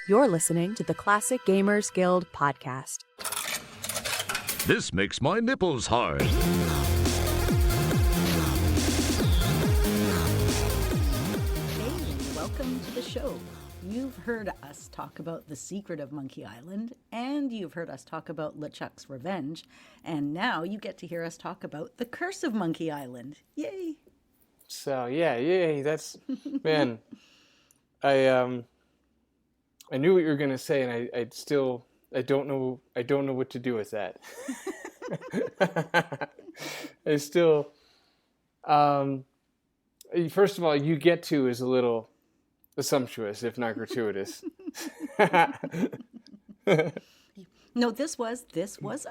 You're listening to the Classic Gamers Guild podcast. This makes my nipples hard. Hey, welcome to the show. You've heard us talk about The Secret of Monkey Island, and you've heard us talk about LeChuck's Revenge, and now you get to hear us talk about The Curse of Monkey Island. Yay! So yeah, yay! That's man. I knew what you were gonna say, and I don't know what to do with that. I still, first of all, you get to is a little sumptuous, if not gratuitous. No, this was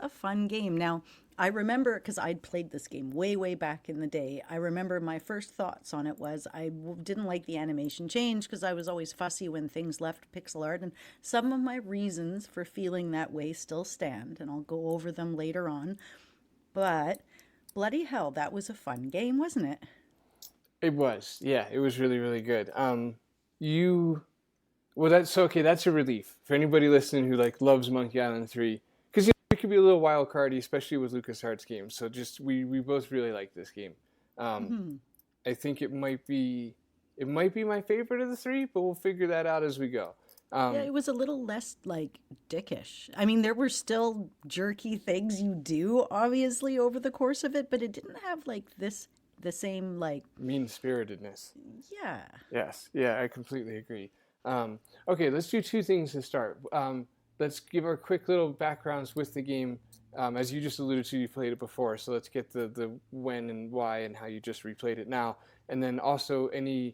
a fun game. Now, I remember, because I'd played this game way back in the day, I remember my first thoughts on it was didn't like the animation change because I was always fussy when things left pixel art, and some of my reasons for feeling that way still stand, and I'll go over them later on. But bloody hell, that was a fun game, wasn't it? It was, yeah, it was really, really good. Well, that's okay. That's a relief for anybody listening who loves Monkey Island 3, because it could be a little wild cardy, especially with LucasArts games. So just we both really like this game. I think it might be my favorite of the three, but we'll figure that out as we go. Yeah, it was a little less dickish. I mean, there were still jerky things you do, obviously, over the course of it, but it didn't have the same mean-spiritedness. Yeah. Yes. Yeah, I completely agree. Okay, let's do two things to start. Let's give our quick little backgrounds with the game. As you just alluded to, you played it before, so let's get the when and why and how you just replayed it now. And then also I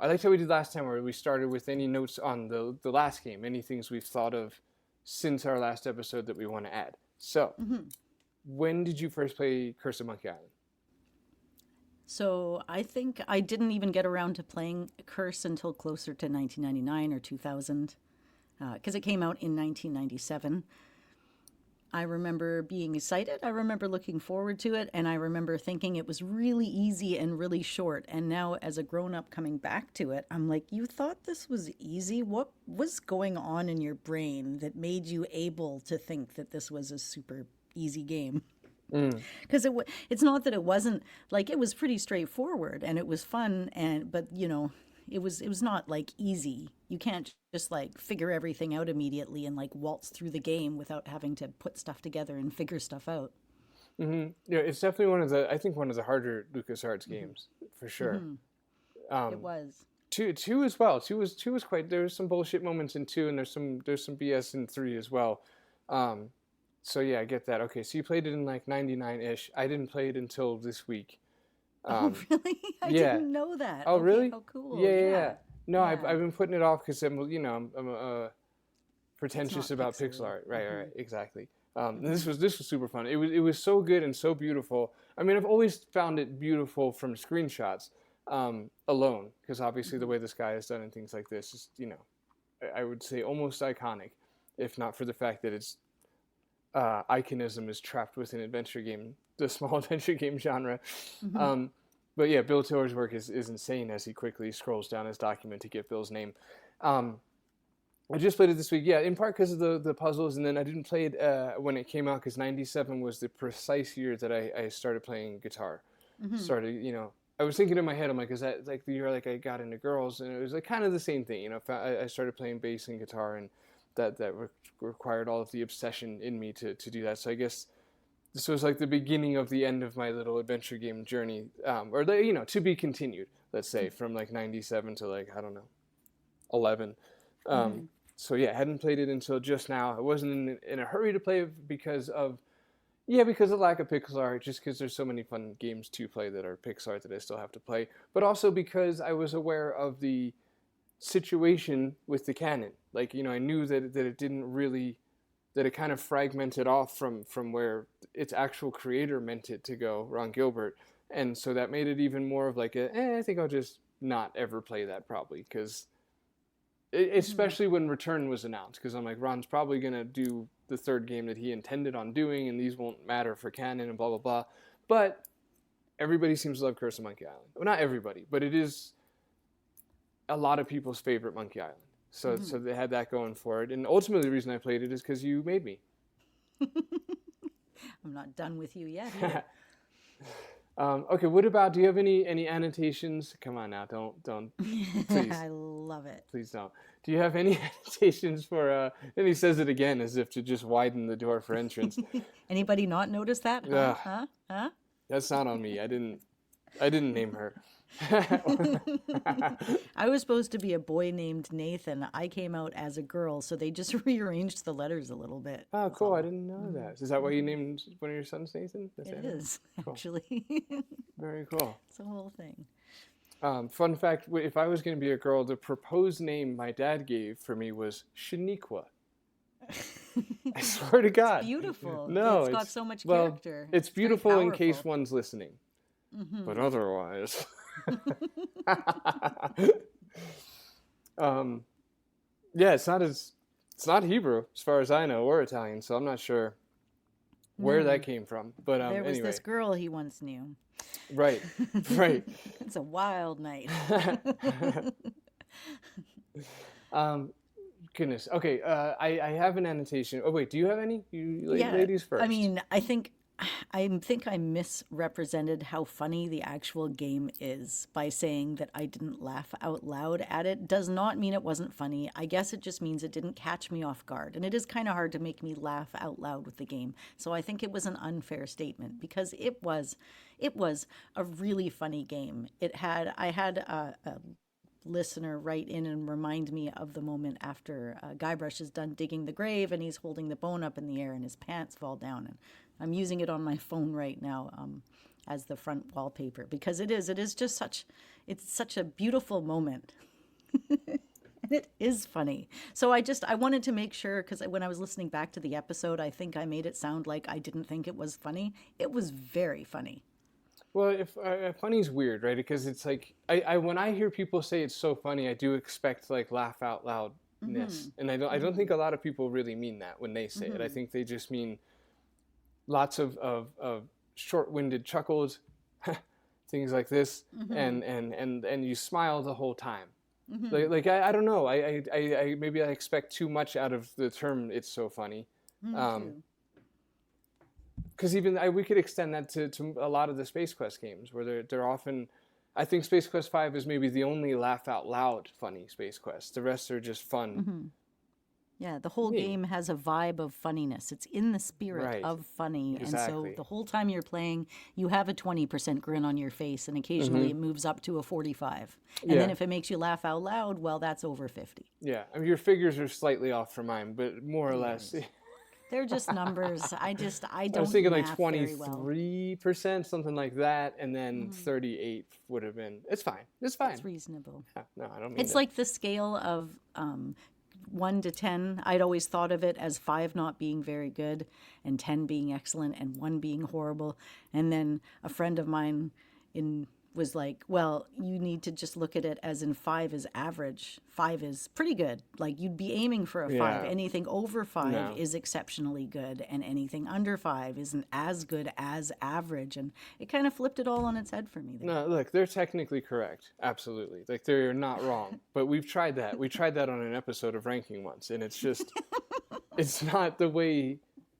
liked how we did last time, where we started with any notes on the last game, any things we've thought of since our last episode that we want to add. So, When did you first play Curse of Monkey Island? So I think I didn't even get around to playing Curse until closer to 1999 or 2000, because it came out in 1997. I remember being excited. I remember looking forward to it, and I remember thinking it was really easy and really short. And now, as a grown-up coming back to it, I'm like, you thought this was easy? What was going on in your brain that made you able to think that this was a super easy game? Because it's not that it wasn't, it was pretty straightforward and it was fun, but it was not easy. You can't just figure everything out immediately and waltz through the game without having to put stuff together and figure stuff out. Yeah, it's definitely one of the harder LucasArts games for sure. It was. Two as well. Two was quite. There was some bullshit moments in 2, and there's some BS in 3 as well. So yeah, I get that. Okay, so you played it in 99-ish. I didn't play it until this week. Oh, really? I didn't know that. Oh, okay, really? Oh, cool. Yeah. No, yeah. I've been putting it off because I'm pretentious about pixel art. Right, exactly. This was super fun. It was so good and so beautiful. I mean, I've always found it beautiful from screenshots alone, because obviously the way the sky is done and things like this is, I would say almost iconic, if not for the fact that it's iconism is trapped within adventure game, the small adventure game genre. But yeah, Bill Tiller's work is insane as he quickly scrolls down his document to get Bill's name. I just played it this week, yeah, in part because of the puzzles, and then I didn't play it when it came out because 97 was the precise year that I started playing guitar. I was thinking in my head, I'm like, is that the year I got into girls? And it was kind of the same thing, I started playing bass and guitar, and that required all of the obsession in me to do that. So I guess this was the beginning of the end of my little adventure game journey, or to be continued, let's say, from 97 to I don't know, 11. So yeah, I hadn't played it until just now. I wasn't in a hurry to play it because of lack of pixel art, just because there's so many fun games to play that are pixel art that I still have to play, but also because I was aware of the situation with the canon. I knew that it didn't really, that it kind of fragmented off from where its actual creator meant it to go, Ron Gilbert, and so that made it even more of I think I'll just not ever play that probably, because especially when Return was announced, because I'm like, Ron's probably gonna do the third game that he intended on doing, and these won't matter for canon and blah blah blah. But everybody seems to love Curse of Monkey Island. Well, not everybody, but it is a lot of people's favorite Monkey Island. So they had that going for it. And ultimately, the reason I played it is because you made me. I'm not done with you yet. Either. Okay, what about? Do you have any annotations? Come on now, don't please. I love it. Please don't. Do you have any annotations for? And he says it again as if to just widen the door for entrance. Anybody not notice that? Huh? That's not on me. I didn't name her. I was supposed to be a boy named Nathan. I came out as a girl, so they just rearranged the letters a little bit. Oh, cool! I didn't know that. Is that why you named one of your sons Nathan? It is, cool. Actually. Very cool. It's a whole thing. Fun fact: if I was going to be a girl, the proposed name my dad gave for me was Shaniqua. I swear to God. It's beautiful. No, it's got so much well, character. It's beautiful in case powerful. one's listening. But otherwise, yeah, it's not Hebrew as far as I know, or Italian, so I'm not sure where that came from. But There was anyway, this girl he once knew. right. It's a wild night. Goodness. Okay, I have an annotation. Oh wait, do you have any? Ladies first. I mean, I think I misrepresented how funny the actual game is by saying that I didn't laugh out loud at it. Does not mean it wasn't funny. I guess it just means it didn't catch me off guard. And it is kind of hard to make me laugh out loud with the game. So I think it was an unfair statement because it was a really funny game. I had a listener write in and remind me of the moment after Guybrush is done digging the grave and he's holding the bone up in the air and his pants fall down. And I'm using it on my phone right now as the front wallpaper because it is just it's such a beautiful moment. And it is funny. So I wanted to make sure, because when I was listening back to the episode, I think I made it sound like I didn't think it was funny. It was very funny. Well, if funny's weird, right? Because it's like I when I hear people say it's so funny, I do expect like laugh out loudness, and I don't think a lot of people really mean that when they say it. I think they just mean lots of short-winded chuckles, things like this, and you smile the whole time. Like I don't know. I maybe I expect too much out of the term. It's so funny. Because even we could extend that to a lot of the Space Quest games, where they're often. I think Space Quest 5 is maybe the only laugh out loud funny Space Quest. The rest are just fun. Yeah, the whole game has a vibe of funniness. It's in the spirit of funny. Exactly. And so the whole time you're playing, you have a 20% grin on your face, and occasionally it moves up to a 45. And then if it makes you laugh out loud, well, that's over 50. Yeah, I mean, your figures are slightly off from mine, but more or less. They're just numbers. I don't. I was thinking like math very well. 23%, something like that, and then 38 would have been. It's fine. It's fine. It's reasonable. Yeah, no, I don't mean It's like the scale of 1 to 10. I'd always thought of it as 5 not being very good, and 10 being excellent, and 1 being horrible. And then a friend of mine was like, well, you need to just look at it as in 5 is average. 5 is pretty good. Like you'd be aiming for a 5. Yeah. Anything over 5 No. is exceptionally good, and anything under 5 isn't as good as average. And it kind of flipped it all on its head for me there. No, look, they're technically correct. Absolutely. Like they're not wrong. But we've tried that. We tried that on an episode of ranking once, and it's just it's not the way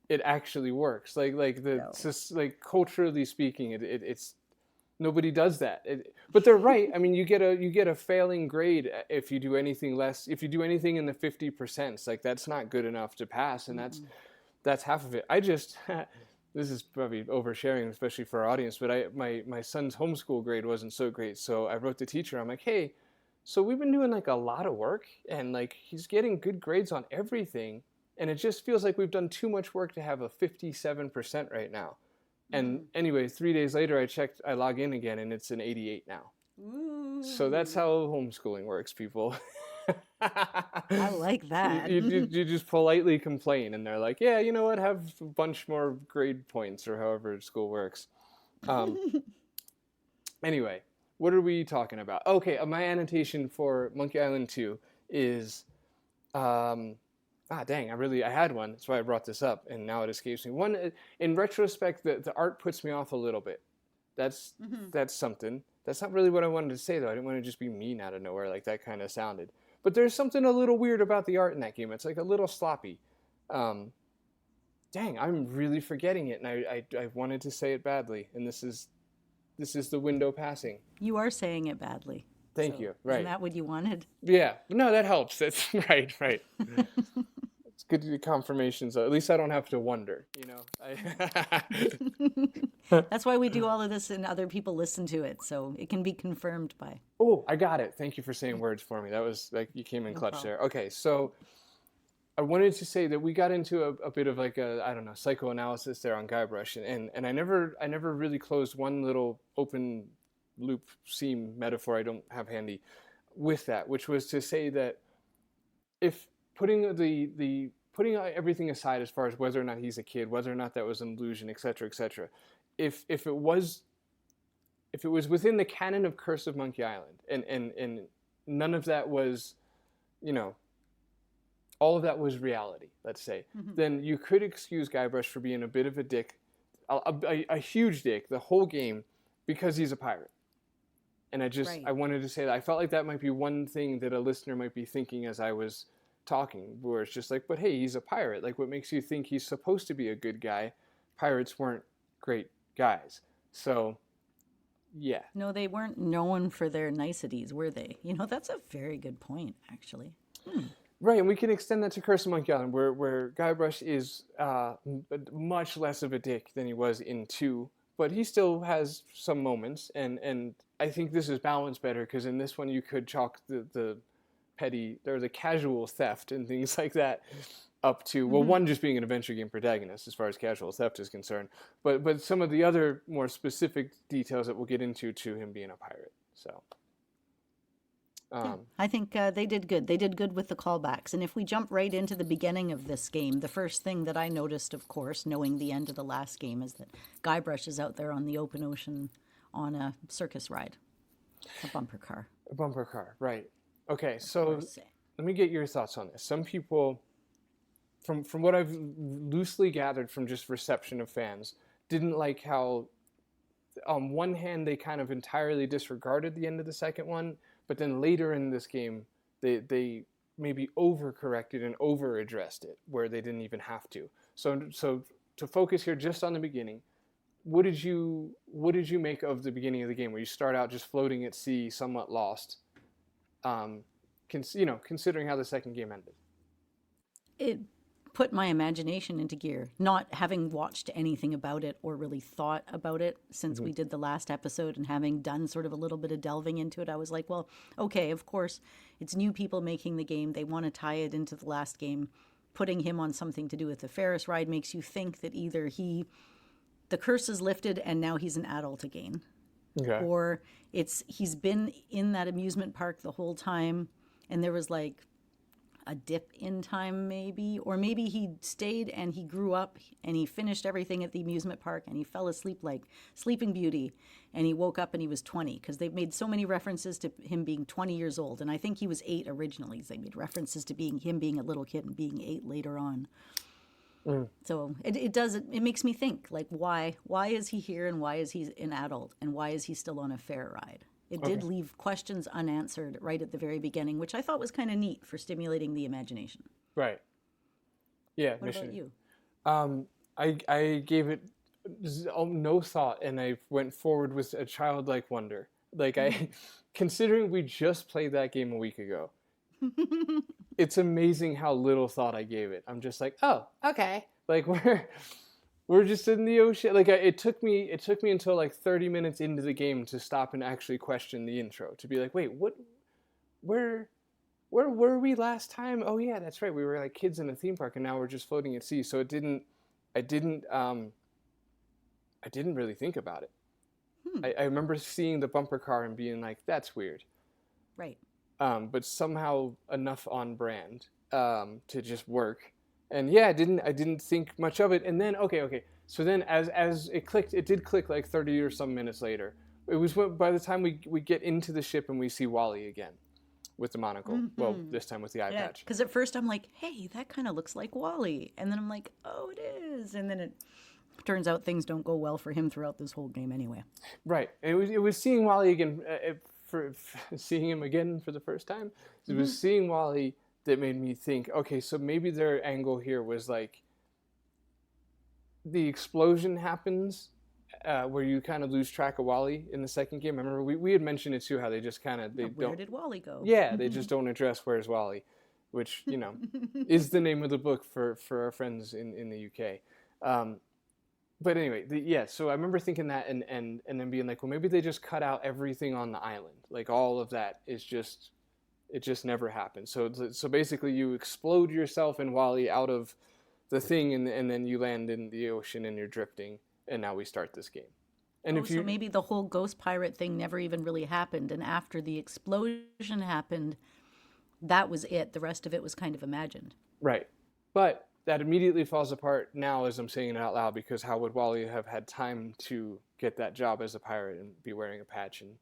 it actually works. It's just, like culturally speaking, it's nobody does that. But they're right. I mean, you get a failing grade if you do anything less. If you do anything in the 50%, like that's not good enough to pass, and that's half of it. I just this is probably oversharing, especially for our audience, but my son's homeschool grade wasn't so great, so I wrote the teacher. I'm like, hey, so we've been doing like a lot of work, and like he's getting good grades on everything, and it just feels like we've done too much work to have a 57% right now. And anyway, 3 days later, I log in again, and it's an 88 now. Ooh. So that's how homeschooling works, people. I like that. You just politely complain, and they're like, yeah, you know what, have a bunch more grade points, or however school works. Anyway, what are we talking about? Okay, my annotation for Monkey Island 2 is... dang, I had one. That's why I brought this up, and now it escapes me. One, in retrospect, the art puts me off a little bit. That's something. That's not really what I wanted to say, though. I didn't want to just be mean out of nowhere like that kind of sounded. But there's something a little weird about the art in that game. It's like a little sloppy. Dang, I'm really forgetting it, and I wanted to say it badly, and this is the window passing. You are saying it badly. Thank you. Right. Isn't that what you wanted? Yeah. No, that helps. That's right. It's good to do confirmations. At least I don't have to wonder, That's why we do all of this and other people listen to it, so it can be confirmed by. Oh, I got it. Thank you for saying words for me. That was like, you came in clutch there. Okay, so I wanted to say that we got into a bit of like a, I don't know, psychoanalysis there on Guybrush, and I never really closed one little open loop seam metaphor I don't have handy with that, which was to say that if putting everything aside as far as whether or not he's a kid, whether or not that was an illusion, etc., etc., if it was within the canon of Curse of Monkey Island, and none of that was, all of that was reality, let's say, then you could excuse Guybrush for being a bit of a dick, a huge dick, the whole game, because he's a pirate. And I wanted to say that I felt like that might be one thing that a listener might be thinking as I was talking, where it's just like, but hey, he's a pirate. Like, what makes you think he's supposed to be a good guy? Pirates weren't great guys. So, yeah. No, they weren't known for their niceties, were they? That's a very good point, actually. Right, and we can extend that to Curse of Monkey Island, where Guybrush is much less of a dick than he was in 2, but he still has some moments, and I think this is balanced better, because in this one you could chalk the petty, or the casual theft and things like that up to, well, one just being an adventure game protagonist as far as casual theft is concerned, but some of the other more specific details that we'll get into to him being a pirate, so... I think they did good. They did good with the callbacks. And if we jump right into the beginning of this game, the first thing that I noticed, of course, knowing the end of the last game, is that Guybrush is out there on the open ocean on a circus ride. A bumper car. A bumper car, right. Okay, so let me get your thoughts on this. Some people, from what I've loosely gathered from just reception of fans, didn't like how, on one hand, they kind of entirely disregarded the end of the second one, but then later in this game, they maybe overcorrected and over-addressed it, where they didn't even have to. So to focus here just on the beginning, what did you make of the beginning of the game, where you start out just floating at sea, somewhat lost, considering how the second game ended? It put my imagination into gear, not having watched anything about it or really thought about it since we did the last episode, and having done sort of a little bit of delving into it. I was like, well, okay, of course, it's new people making the game. They want to tie it into the last game. Putting him on something to do with the Ferris ride makes you think that either the curse is lifted and now he's an adult again. Okay. Or he's been in that amusement park the whole time, and there was like a dip in time maybe, or maybe he stayed and he grew up and he finished everything at the amusement park and he fell asleep like Sleeping Beauty, and he woke up and he was 20, because they've made so many references to him being 20 years old, and I think he was 8 originally. They made references to him being a little kid and being 8 later on. So it makes me think, like, why is he here, and why is he an adult, and why is he still on a fair ride? It did leave questions unanswered right at the very beginning, which I thought was kind of neat for stimulating the imagination. Right. Yeah. What about you? I gave it no thought, and I went forward with a childlike wonder. Like, considering we just played that game a week ago, it's amazing how little thought I gave it. I'm just like, oh, okay. Like, we're just in the ocean. Like, it took me until like 30 minutes into the game to stop and actually question the intro, to be like, wait, where were we last time? Oh yeah, that's right. We were like kids in a theme park, and now we're just floating at sea. So I didn't really think about it. I remember seeing the bumper car and being like, that's weird. Right. But somehow enough on brand to just work. And yeah, I didn't think much of it. And then okay. So then as it clicked, it did click like 30 or some minutes later. It was by the time we get into the ship and we see Wally again with the monocle. Mm-hmm. Well, this time with the eye patch. Because at first I'm like, hey, that kind of looks like Wally. And then I'm like, oh, it is. And then it turns out things don't go well for him throughout this whole game anyway. Right. And it was seeing Wally again for seeing him again for the first time. It was seeing Wally that made me think, okay, so maybe their angle here was like the explosion happens where you kind of lose track of Wally in the second game. I remember we had mentioned it too, how they just kind of Where did Wally go? Yeah, they just don't address where's Wally, which is the name of the book for our friends in the UK. But anyway, so I remember thinking that and then being like, well, maybe they just cut out everything on the island. Like all of that is just, it just never happened. So basically you explode yourself and Wally out of the thing and then you land in the ocean and you're drifting. And now we start this game. And so maybe the whole ghost pirate thing never even really happened. And after the explosion happened, that was it. The rest of it was kind of imagined. Right. But that immediately falls apart now as I'm saying it out loud, because how would Wally have had time to get that job as a pirate and be wearing a patch and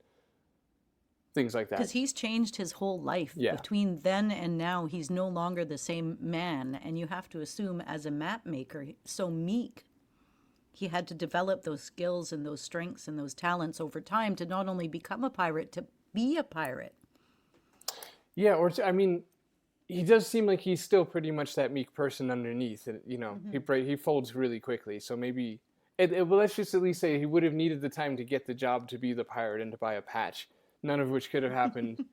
things like that? Because he's changed his whole life. Yeah. Between then and now, he's no longer the same man. And you have to assume, as a map maker, so meek, he had to develop those skills and those strengths and those talents over time to not only become a pirate, to be a pirate. Yeah, I mean, he does seem like he's still pretty much that meek person underneath. He folds really quickly. So maybe, well, let's just at least say he would have needed the time to get the job to be the pirate and to buy a patch, none of which could have happened,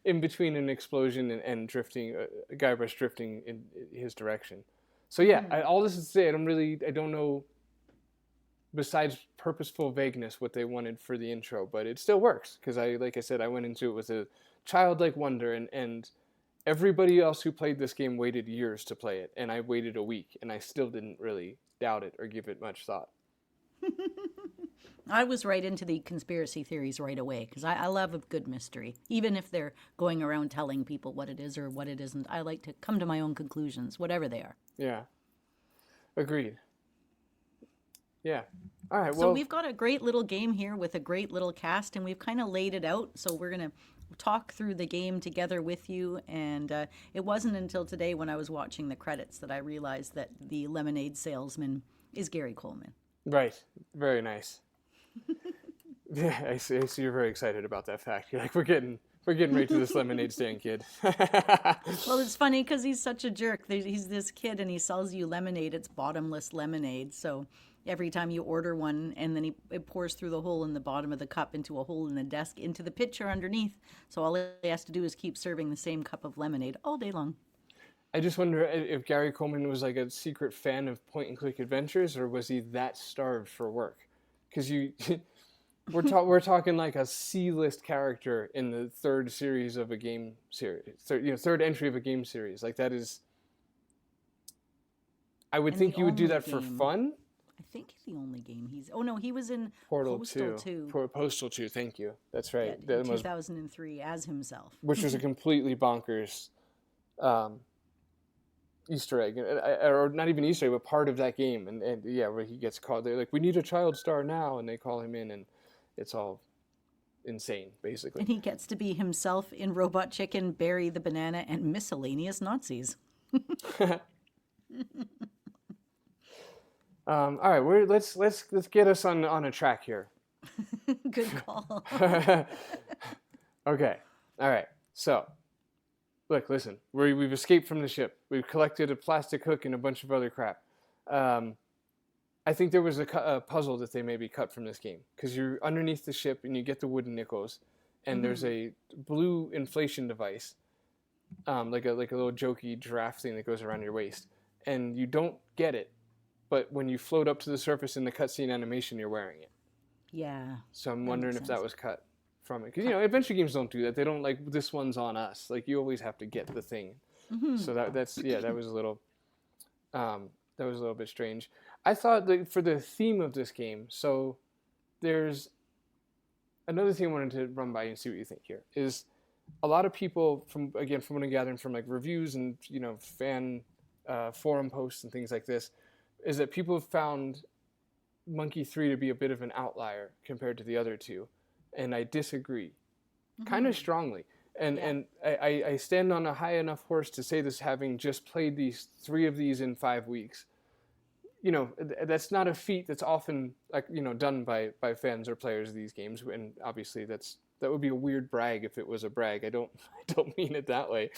in between an explosion and drifting, Guybrush drifting in his direction. So yeah, all this is to say, I don't know, besides purposeful vagueness, what they wanted for the intro, but it still works, because like I said, I went into it with a childlike wonder, and everybody else who played this game waited years to play it, and I waited a week, and I still didn't really doubt it or give it much thought. I was right into the conspiracy theories right away, because I love a good mystery. Even if they're going around telling people what it is or what it isn't, I like to come to my own conclusions, whatever they are. Yeah. Agreed. Yeah. All right, well. So we've got a great little game here with a great little cast, and we've kind of laid it out. So we're going to talk through the game together with you. And it wasn't until today when I was watching the credits that I realized that the lemonade salesman is Gary Coleman. Right. Very nice. Yeah, I see you're very excited about that fact. You're like, we're getting right to this lemonade stand, kid. Well, it's funny because he's such a jerk. He's this kid and he sells you lemonade. It's bottomless lemonade. So every time you order one, and then it pours through the hole in the bottom of the cup into a hole in the desk into the pitcher underneath. So all he has to do is keep serving the same cup of lemonade all day long. I just wonder if Gary Coleman was like a secret fan of point-and-click adventures, or was he that starved for work? Because we're talking like a C-list character in the third series of a game series, third entry of a game series. Like that is, I would think you would do that for fun. I think the only game he was in Portal Postal 2. Postal 2, thank you. That's right. Yeah, in 2003 as himself. Which was a completely bonkers Easter egg, or not even Easter egg, but part of that game. And yeah, where he gets called, they're like, we need a child star now, and they call him in, and it's all insane, basically. And he gets to be himself in Robot Chicken, Barry the Banana, and miscellaneous Nazis. All right, let's get us on a track here. Good call. Okay, all right. So, listen, we've escaped from the ship. We've collected a plastic hook and a bunch of other crap. I think there was a puzzle that they maybe cut from this game, because you're underneath the ship and you get the wooden nickels, and there's a blue inflation device, like a little jokey giraffe thing that goes around your waist, and you don't get it, but when you float up to the surface in the cutscene animation, you're wearing it. Yeah. So I'm wondering if that was cut from it, because adventure games don't do that. They don't like, this one's on us. Like, you always have to get the thing. So that was a little bit strange. I thought that for the theme of this game, so there's another thing I wanted to run by and see what you think here, is a lot of people, from what I'm gathering from like reviews and fan forum posts and things like this, is that people have found Monkey 3 to be a bit of an outlier compared to the other two, and I disagree, kind of strongly. And I stand on a high enough horse to say this, having just played 3 of these in 5 weeks. that's not a feat that's often like done by fans or players of these games, and obviously that would be a weird brag if it was a brag. I don't mean it that way.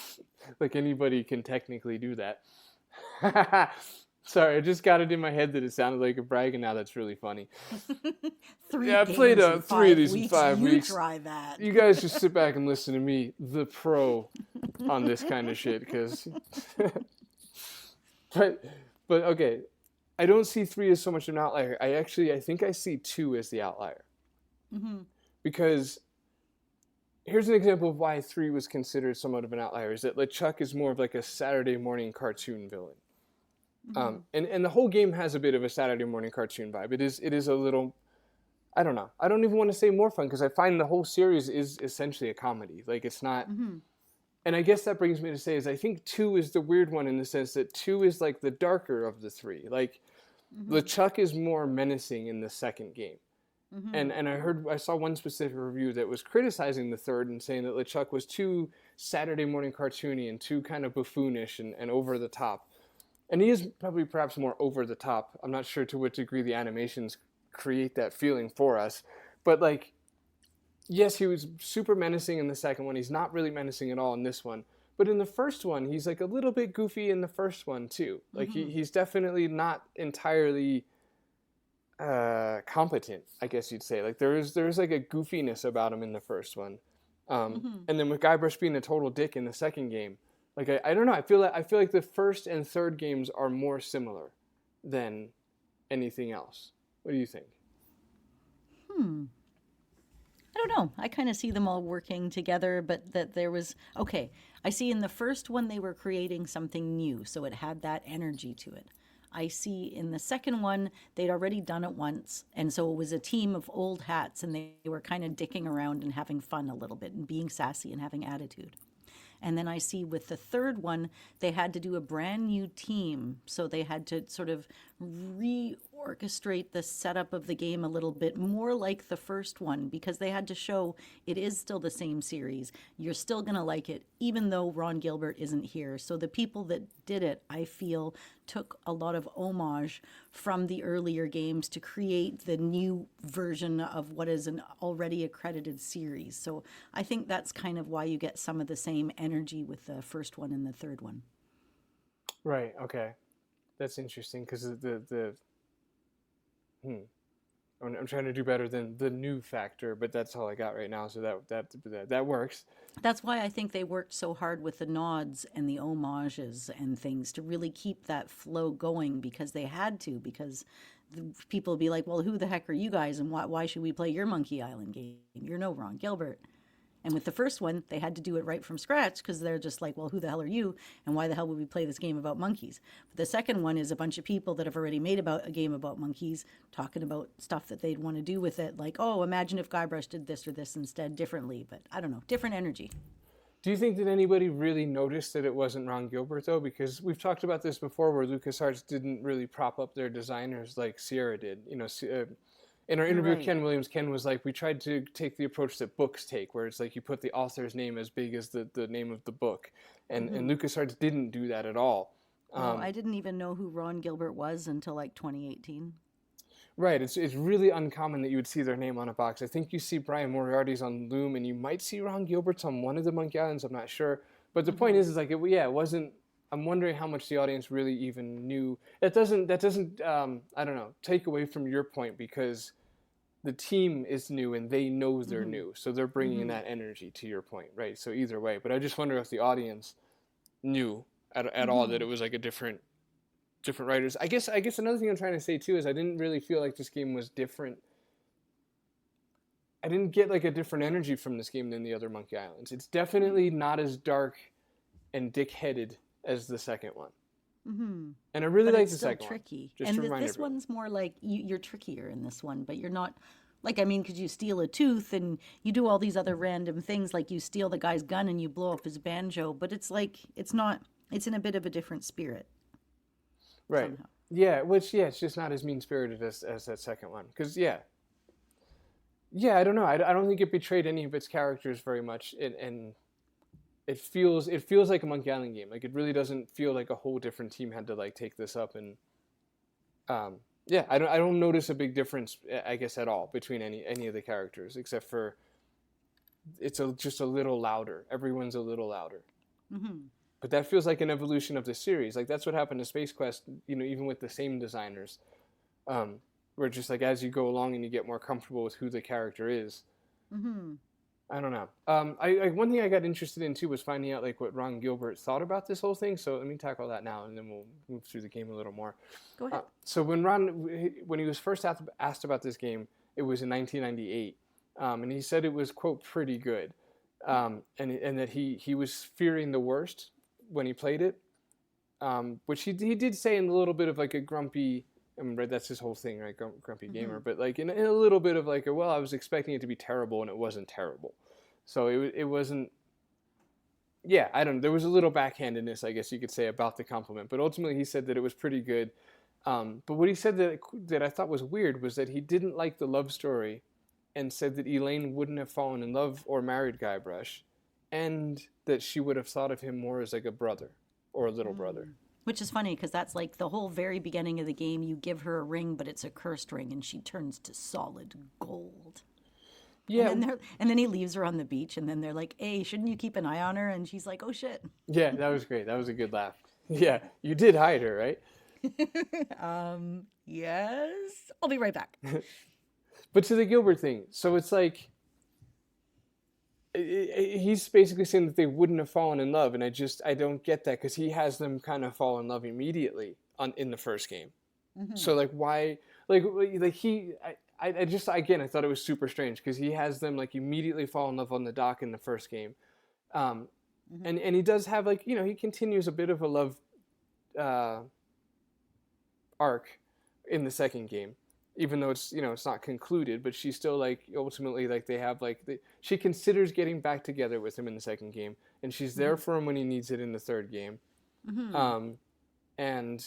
Like anybody can technically do that. Sorry, I just got it in my head that it sounded like a brag, and now that's really funny. Three I played games in 3 of these 5 in 5 you weeks. Try that. You guys just sit back and listen to me, the pro, on this kind of shit, because. but okay, I don't see 3 as so much an outlier. I think I see 2 as the outlier, because here's an example of why 3 was considered somewhat of an outlier. Is that LeChuck is more of like a Saturday morning cartoon villain. And the whole game has a bit of a Saturday morning cartoon vibe. It is a little, I don't know. I don't even want to say more fun, because I find the whole series is essentially a comedy. Like it's not, and I guess that brings me to say is I think 2 is the weird one in the sense that 2 is like the darker of the 3. Like LeChuck is more menacing in the second game. And I saw one specific review that was criticizing the third and saying that LeChuck was too Saturday morning cartoony and too kind of buffoonish and over the top. And he is probably perhaps more over the top. I'm not sure to what degree the animations create that feeling for us. But like, yes, he was super menacing in the second one. He's not really menacing at all in this one. But in the first one, he's like a little bit goofy in the first one too. Like he's definitely not entirely competent, I guess you'd say. Like there's like a goofiness about him in the first one. And then with Guybrush being a total dick in the second game, like I don't know. I feel like the first and third games are more similar than anything else. What do you think? I don't know. I kind of see them all working together, but that there was okay. I see in the first one they were creating something new, so it had that energy to it. I see in the second one they'd already done it once, and so it was a team of old hats, and they were kind of dicking around and having fun a little bit and being sassy and having attitude. And then I see with the third one, they had to do a brand new team. So they had to sort of reorchestrate the setup of the game a little bit more like the first one, because they had to show it is still the same series. You're still going to like it, even though Ron Gilbert isn't here. So the people that did it, I feel, took a lot of homage from the earlier games to create the new version of what is an already accredited series. So I think that's kind of why you get some of the same energy with the first one and the third one. Right. Okay. That's interesting because I'm trying to do better than the new factor, but that's all I got right now. So that works. That's why I think they worked so hard with the nods and the homages and things to really keep that flow going, because they had to, because people would be like, well, who the heck are you guys, and why should we play your Monkey Island game? You're no Ron Gilbert. And with the first one, they had to do it right from scratch, because they're just like, well, who the hell are you? And why the hell would we play this game about monkeys? But the second one is a bunch of people that have already made a game about monkeys, talking about stuff that they'd want to do with it. Like, oh, imagine if Guybrush did this or this instead differently. But I don't know, different energy. Do you think that anybody really noticed that it wasn't Ron Gilbert, though? Because we've talked about this before, where LucasArts didn't really prop up their designers like Sierra did. In our interview with Ken Williams, Ken was like, we tried to take the approach that books take, where it's like you put the author's name as big as the name of the book. And LucasArts didn't do that at all. I didn't even know who Ron Gilbert was until like 2018. Right. It's really uncommon that you would see their name on a box. I think you see Brian Moriarty's on Loom, and you might see Ron Gilbert's on one of the Monkey Islands. I'm not sure. But the point is like, it wasn't. I'm wondering how much the audience really even knew. That doesn't I don't know, take away from your point, because the team is new and they know they're new, so they're bringing that energy to your point, right? So either way, but I just wonder if the audience knew at all that it was like a different writers. I guess another thing I'm trying to say too is I didn't really feel like this game was different. I didn't get like a different energy from this game than the other Monkey Islands. It's definitely not as dark and dick-headed as the second one. And I really like the second one. Tricky. Just And to remind this everyone. one's more like you're trickier in this one, but you're not. Like, I mean, because you steal a tooth and you do all these other random things, like you steal the guy's gun and you blow up his banjo, but it's like, it's in a bit of a different spirit. Right. Somehow. Yeah, it's just not as mean-spirited as that second one. Because, I don't know. I don't think it betrayed any of its characters very much, and it feels like a Monkey Island game. Like, it really doesn't feel like a whole different team had to, like, take this up and Yeah, I don't notice a big difference, I guess, at all between any of the characters, except for just a little louder. Everyone's a little louder. But that feels like an evolution of the series. Like that's what happened to Space Quest, even with the same designers. Where just like as you go along and you get more comfortable with who the character is. I don't know. One thing I got interested in too was finding out like what Ron Gilbert thought about this whole thing. So let me tackle that now, and then we'll move through the game a little more. Go ahead. So when he was first asked about this game, it was in 1998, and he said it was quote pretty good, and that he was fearing the worst when he played it, which he did say in a little bit of like a grumpy. I mean, that's his whole thing, right? Grumpy gamer, but like in a little bit of like, well, I was expecting it to be terrible, and it wasn't terrible. So it wasn't. Yeah, I don't know. There was a little backhandedness, I guess you could say, about the compliment, but ultimately he said that it was pretty good. But what he said that I thought was weird was that he didn't like the love story, and said that Elaine wouldn't have fallen in love or married Guybrush, and that she would have thought of him more as like a brother or a little brother. Which is funny because that's like the whole very beginning of the game. You give her a ring, but it's a cursed ring, and she turns to solid gold. Yeah. And then he leaves her on the beach, and then they're like, hey, shouldn't you keep an eye on her? And she's like, oh, shit. Yeah, that was great. That was a good laugh. Yeah, you did hide her, right? Yes. I'll be right back. But to the Gilbert thing, so it's like, he's basically saying that they wouldn't have fallen in love, and I don't get that because he has them kind of fall in love immediately in the first game. So like why like he I just again I thought it was super strange because he has them like immediately fall in love on the dock in the first game, and he does have like he continues a bit of a love arc in the second game. Even though it's it's not concluded, but she's still like ultimately like they have like she considers getting back together with him in the second game, and she's there for him when he needs it in the third game. And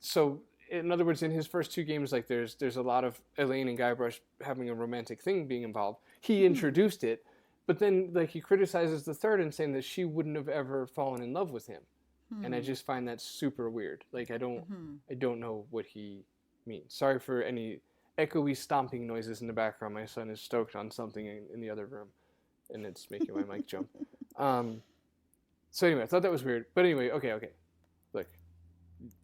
so in other words, in his first two games, like there's a lot of Elaine and Guybrush having a romantic thing being involved. He introduced it, but then like he criticizes the third and saying that she wouldn't have ever fallen in love with him, and I just find that super weird. Like I don't know what he means. Sorry for any echoey stomping noises in the background. My son is stoked on something in the other room, and it's making my mic jump. So anyway, I thought that was weird. But anyway, okay. Look,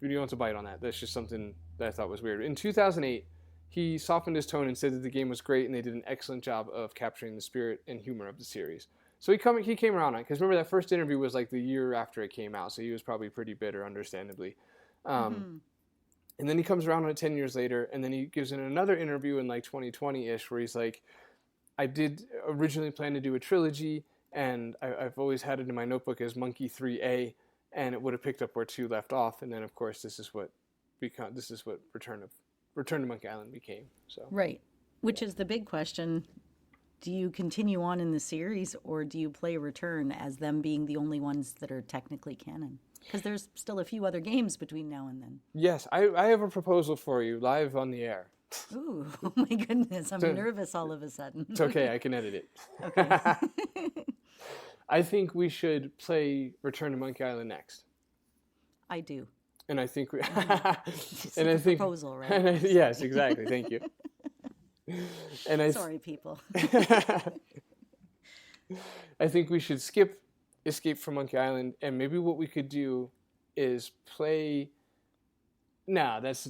you don't have to bite on that. That's just something that I thought was weird. In 2008, he softened his tone and said that the game was great and they did an excellent job of capturing the spirit and humor of the series. So he came around on it, because remember that first interview was like the year after it came out, so he was probably pretty bitter, understandably. And then he comes around on it 10 years later, and then he gives in another interview in like 2020-ish where he's like, I did originally plan to do a trilogy, and I've always had it in my notebook as Monkey 3A, and it would have picked up where 2 left off, and then of course this is what Return to Monkey Island became. So Right. Which is the big question. Do you continue on in the series, or do you play Return as them being the only ones that are technically canon? Because there's still a few other games between now and then. Yes, I have a proposal for you live on the air. Ooh, oh my goodness. I'm nervous all of a sudden. It's okay, I can edit it. Okay. I think we should play Return to Monkey Island next. I do. And I think It's a proposal, right? Yes, exactly. Thank you. And Sorry, people. I think we should skip Escape from Monkey Island, and maybe what we could do is play. Nah, let's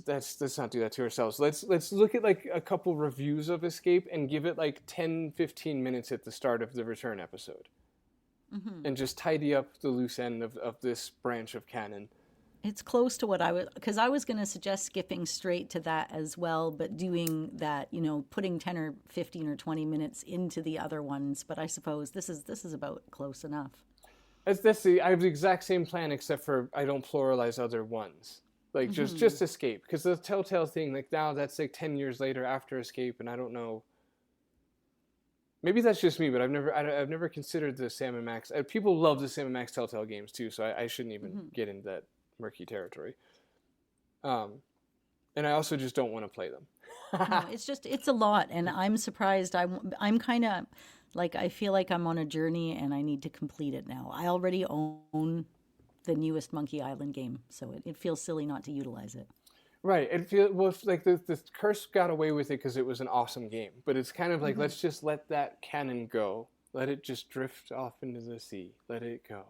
not do that to ourselves. Let's look at like a couple reviews of Escape and give it like 10-15 minutes at the start of the Return episode, and just tidy up the loose end of this branch of canon. It's close to what because I was going to suggest skipping straight to that as well, but doing that, putting 10 or 15 or 20 minutes into the other ones. But I suppose this is about close enough. I have the exact same plan, except for I don't pluralize other ones. Like just Escape, because the Telltale thing, like now that's like 10 years later after Escape, and I don't know. Maybe that's just me, but I've never considered the Sam and Max. People love the Sam and Max Telltale games too, so I shouldn't even get into that murky territory. And I also just don't want to play them. No, it's a lot, and I'm surprised. I'm kind of like, I feel like I'm on a journey and I need to complete it now. I already own the newest Monkey Island game, so it feels silly not to utilize it. Right. It feels well. It's like the curse got away with it because it was an awesome game, but it's kind of like let's just let that canon go. Let it just drift off into the sea. Let it go,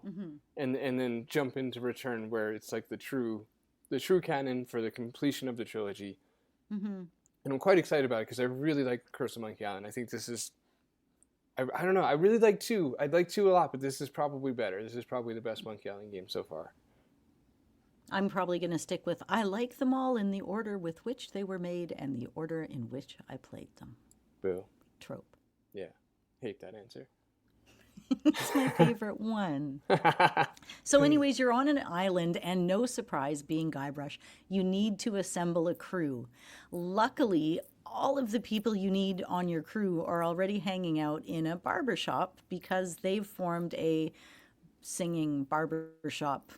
and then jump into Return, where it's like the true canon for the completion of the trilogy. And I'm quite excited about it because I really like Curse of Monkey Island. I think this is. I don't know. I really like 2. I like 2 a lot, but this is probably better. This is probably the best Monkey Island game so far. I'm probably going to stick with I like them all in the order with which they were made and the order in which I played them. Boo. Trope. Yeah. Hate that answer. It's my favorite one. So anyways, you're on an island and no surprise being Guybrush, you need to assemble a crew. Luckily, all of the people you need on your crew are already hanging out in a barbershop because they've formed a singing barbershop.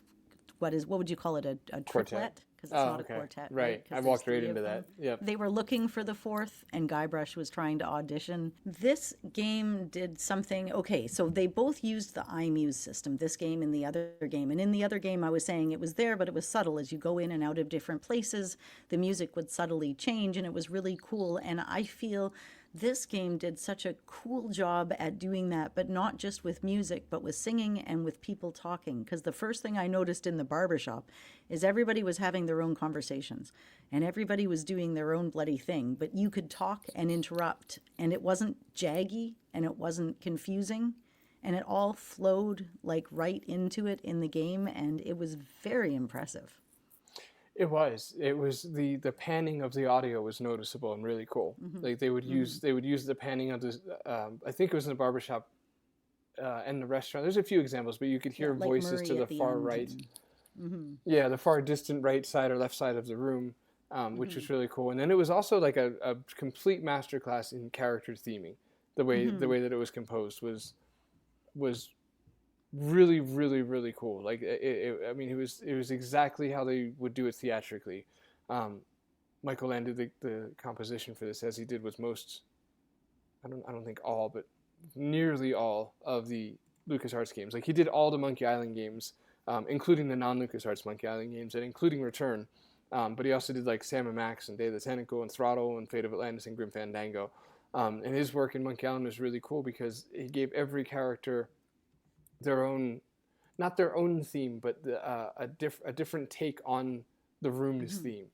What would you call it? A triplet? Because it's not a quartet. Right. 'Cause I walked there's right 3 into of that. them. Yep. They were looking for the 4th, and Guybrush was trying to audition. This game did something. Okay, so they both used the iMuse system, this game and the other game. And in the other game, I was saying it was there, but it was subtle. As you go in and out of different places, the music would subtly change, and it was really cool. And I feel this game did such a cool job at doing that, but not just with music, but with singing and with people talking. Because the first thing I noticed in the barbershop is everybody was having their own conversations and everybody was doing their own bloody thing, but you could talk and interrupt, and it wasn't jaggy and it wasn't confusing, and it all flowed like right into it in the game, and it was very impressive. It was. It was the panning of the audio was noticeable and really cool. Like they would use the panning of this. I think it was in the barbershop and the restaurant. There's a few examples, but you could hear like voices Murray to the at the far end right. and- Yeah, the far distant right side or left side of the room, which was really cool. And then it was also like a complete masterclass in character theming. The way that it was composed was really, really, really cool. Like I mean, it was exactly how they would do it theatrically. Michael Land did the composition for this, as he did with most. I don't think all, but nearly all of the LucasArts games. Like he did all the Monkey Island games, including the non-LucasArts Monkey Island games, and including Return. But he also did like Sam and Max and Day of the Tentacle and Throttle and Fate of Atlantis and Grim Fandango. And his work in Monkey Island was really cool because he gave every character their own, not their own theme, but a different take on the room's theme.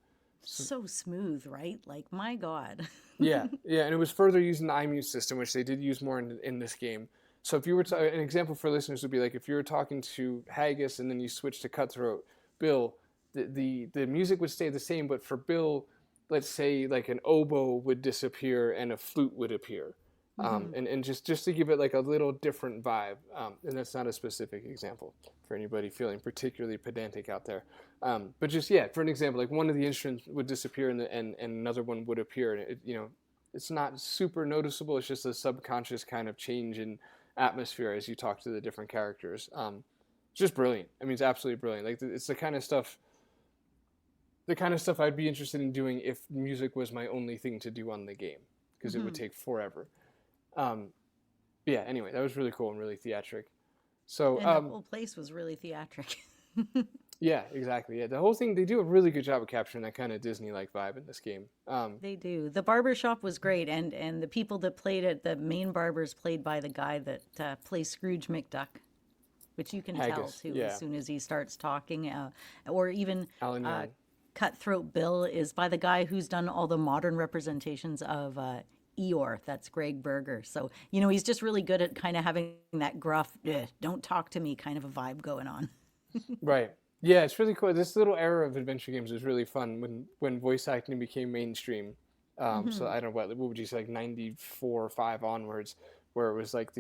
So smooth, right? Like, my God. Yeah, and it was further using the iMuse system, which they did use more in this game. So if you were an example for listeners would be like if you were talking to Haggis and then you switch to Cutthroat, Bill, the music would stay the same, but for Bill, let's say like an oboe would disappear and a flute would appear. And just to give it like a little different vibe, and that's not a specific example for anybody feeling particularly pedantic out there, but just for an example, like one of the instruments would disappear and another one would appear, and it's not super noticeable. It's just a subconscious kind of change in atmosphere as you talk to the different characters. It's just brilliant. I mean, it's absolutely brilliant. Like it's the kind of stuff I'd be interested in doing if music was my only thing to do on the game, because it would take forever. Anyway, that was really cool and really theatric. So And the whole place was really theatric. yeah, exactly. Yeah, the whole thing, they do a really good job of capturing that kind of Disney-like vibe in this game. They do. The barbershop was great, and the people that played it, the main barber's played by the guy that plays Scrooge McDuck, which you can tell Haggis, too yeah. as soon as he starts talking. Or even Alan Young. Cutthroat Bill is by the guy who's done all the modern representations of Eeyore. That's Greg Berger. So, he's just really good at kind of having that gruff, don't talk to me kind of a vibe going on. Right. Yeah, it's really cool. This little era of adventure games was really fun when voice acting became mainstream. So I don't know, what would you say, like 94 or 5 onwards, where it was like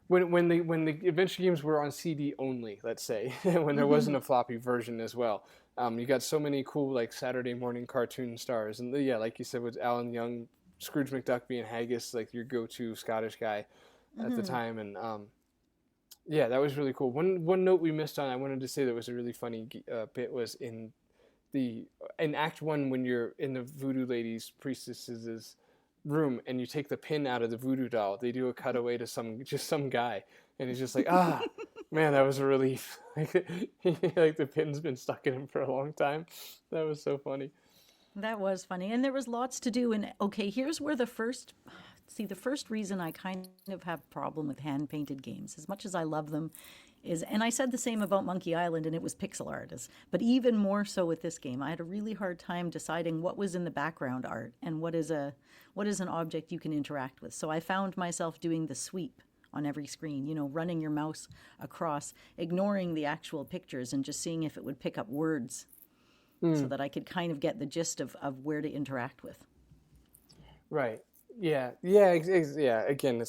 when the adventure games were on CD only, let's say, when there wasn't a floppy version as well. You got so many cool like Saturday morning cartoon stars, and like you said, with Alan Young, Scrooge McDuck being Haggis, like your go-to Scottish guy at the time, and that was really cool. One note we missed on, I wanted to say that was a really funny bit, was in Act 1 when you're in the voodoo lady's priestess's room and you take the pin out of the voodoo doll. They do a cutaway to some guy, and he's just like Man, that was a relief. Like the pin's been stuck in him for a long time. That was so funny. That was funny. And there was lots to do. And okay, here's where the first reason I kind of have a problem with hand painted games, as much as I love them, is, and I said the same about Monkey Island, and it was pixel art, but even more so with this game, I had a really hard time deciding what was in the background art and what is an object you can interact with. So I found myself doing the sweep on every screen, running your mouse across, ignoring the actual pictures and just seeing if it would pick up words so that I could kind of get the gist of where to interact with. Right. Yeah. Yeah. Yeah. Again,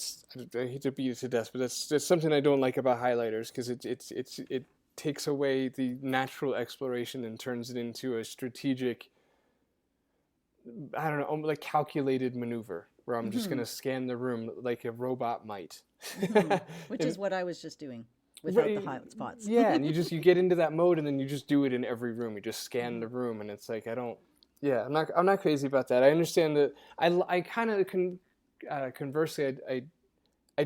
I hate to beat it to death, but that's something I don't like about highlighters, because it takes away the natural exploration and turns it into a strategic, I don't know, like calculated maneuver where I'm just going to scan the room like a robot might. Which is what I was just doing without the hotspots. Yeah, and you get into that mode, and then you just do it in every room. You just scan the room, and it's like I'm not crazy about that. I understand that. I kind of conversely, I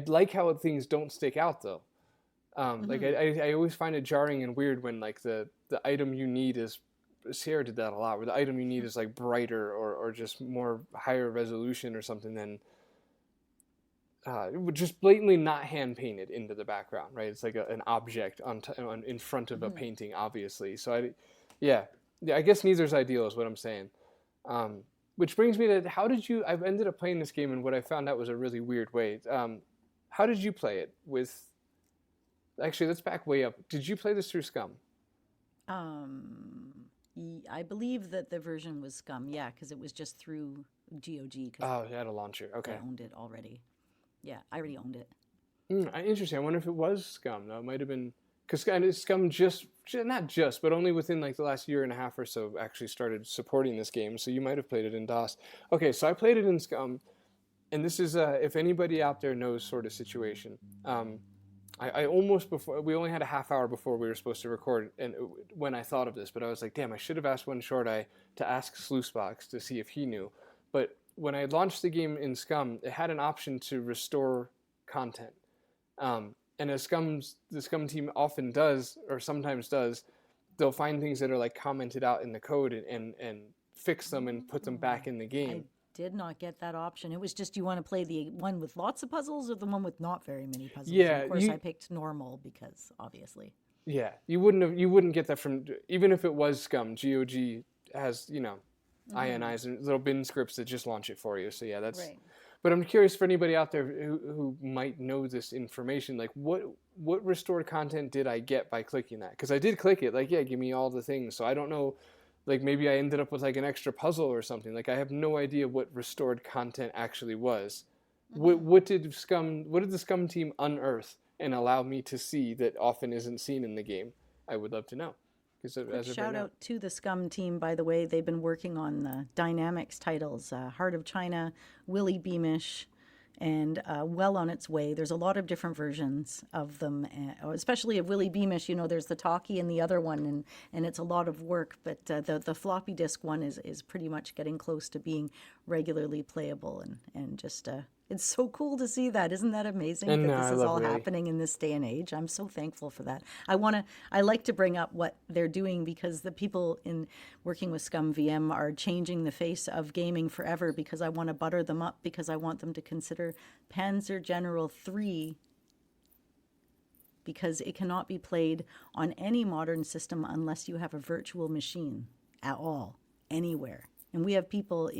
like how things don't stick out though. Like I always find it jarring and weird when like the item you need is, Sierra did that a lot, where the item you need is like brighter or just more higher resolution or something than just blatantly not hand painted into the background, right? It's like an object in front of a painting, obviously. So yeah, I guess neither's ideal is what I'm saying. Which brings me to I've ended up playing this game in what I found out was a really weird way. How did you play it actually, let's back way up. Did you play this through Scum? I believe that the version was Scum, yeah, because it was just through GOG. Oh, you had a launcher. Okay. I owned it already. Yeah, I already owned it. Interesting. I wonder if it was Scum. No, it might have been, because Scum not just, but only within like the last year and a half or so actually started supporting this game. So you might have played it in DOS. Okay, so I played it in Scum, and this is if anybody out there knows sort of situation. I almost, before, we only had a half hour before we were supposed to record, and when I thought of this, but I was like, damn, I should have asked OneShortEye to ask Sluicebox to see if he knew. But when I launched the game in Scum, it had an option to restore content. And as the Scum team often does, or sometimes does, they'll find things that are like commented out in the code and fix them and put them back in the game. Did not get that option. It was just, you want to play the one with lots of puzzles or the one with not very many puzzles? Yeah, and of course I picked normal because obviously. Yeah, you wouldn't get that from, even if it was Scum. GOG has INIs and little bin scripts that just launch it for you. So yeah, that's right. But I'm curious for anybody out there who might know this information, like what restored content did I get by clicking that? Because I did click it, like, yeah, give me all the things. So I don't know. Like maybe I ended up with like an extra puzzle or something. Like I have no idea what restored content actually was. What did the Scum team unearth and allow me to see that often isn't seen in the game? I would love to know. Shout out to the Scum team, by the way. They've been working on the Dynamics titles, Heart of China, Willy Beamish, and well on its way. There's a lot of different versions of them, especially of Willy Beamish. There's the talkie and the other one, and it's a lot of work. But the floppy disk one is pretty much getting close to being regularly playable, and just it's so cool to see that. Isn't that amazing that this is all happening in this day and age? I'm so thankful for that. I like to bring up what they're doing because the people in working with Scum VM are changing the face of gaming forever, because I want to butter them up, because I want them to consider Panzer General 3, because it cannot be played on any modern system unless you have a virtual machine at all, anywhere. And we have people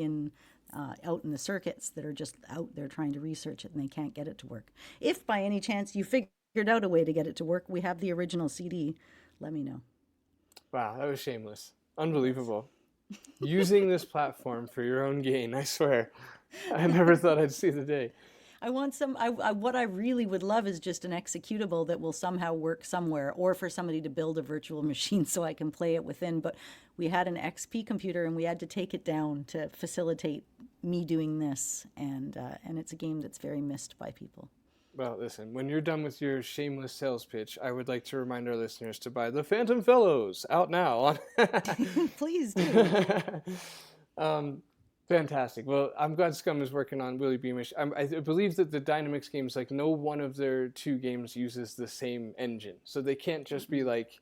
out in the circuits that are just out there trying to research it, and they can't get it to work. If by any chance you figured out a way to get it to work, we have the original CD. Let me know. Wow, that was shameless. Unbelievable. Using this platform for your own gain, I swear. I never thought I'd see the day. I want what I really would love is just an executable that will somehow work somewhere, or for somebody to build a virtual machine so I can play it within. But we had an XP computer and we had to take it down to facilitate me doing this. And it's a game that's very missed by people. Well, listen, when you're done with your shameless sales pitch, I would like to remind our listeners to buy The Phantom Fellows, out now. Please do. Fantastic. Well, I'm glad Scum is working on Willy Beamish. I believe that the Dynamix games, like no one of their 2 games uses the same engine, so they can't just be like,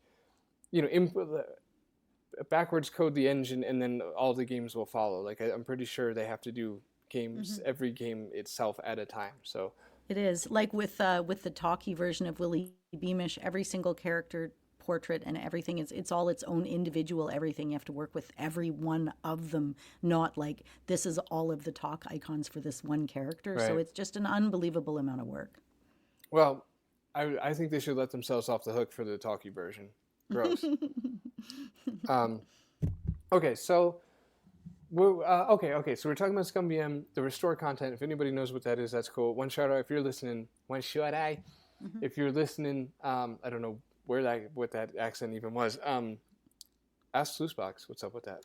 backwards code the engine and then all the games will follow. Like I'm pretty sure they have to do games, every game itself at a time. So It is like with the talkie version of Willy Beamish, every single character portrait and everything it's all its own individual everything. You have to work with every one of them, not like this is all of the talk icons for this one character. So Right. it's just an unbelievable amount of work. Well, I think they should let themselves off the hook for the talkie version. Gross. Okay, so we're okay. So we're talking about Scum BM, the restore content. If anybody knows what that is, that's cool. OneShortEye, if you're listening, OneShortEye, if you're listening, I don't know what that accent even was. Ask Sluicebox, what's up with that?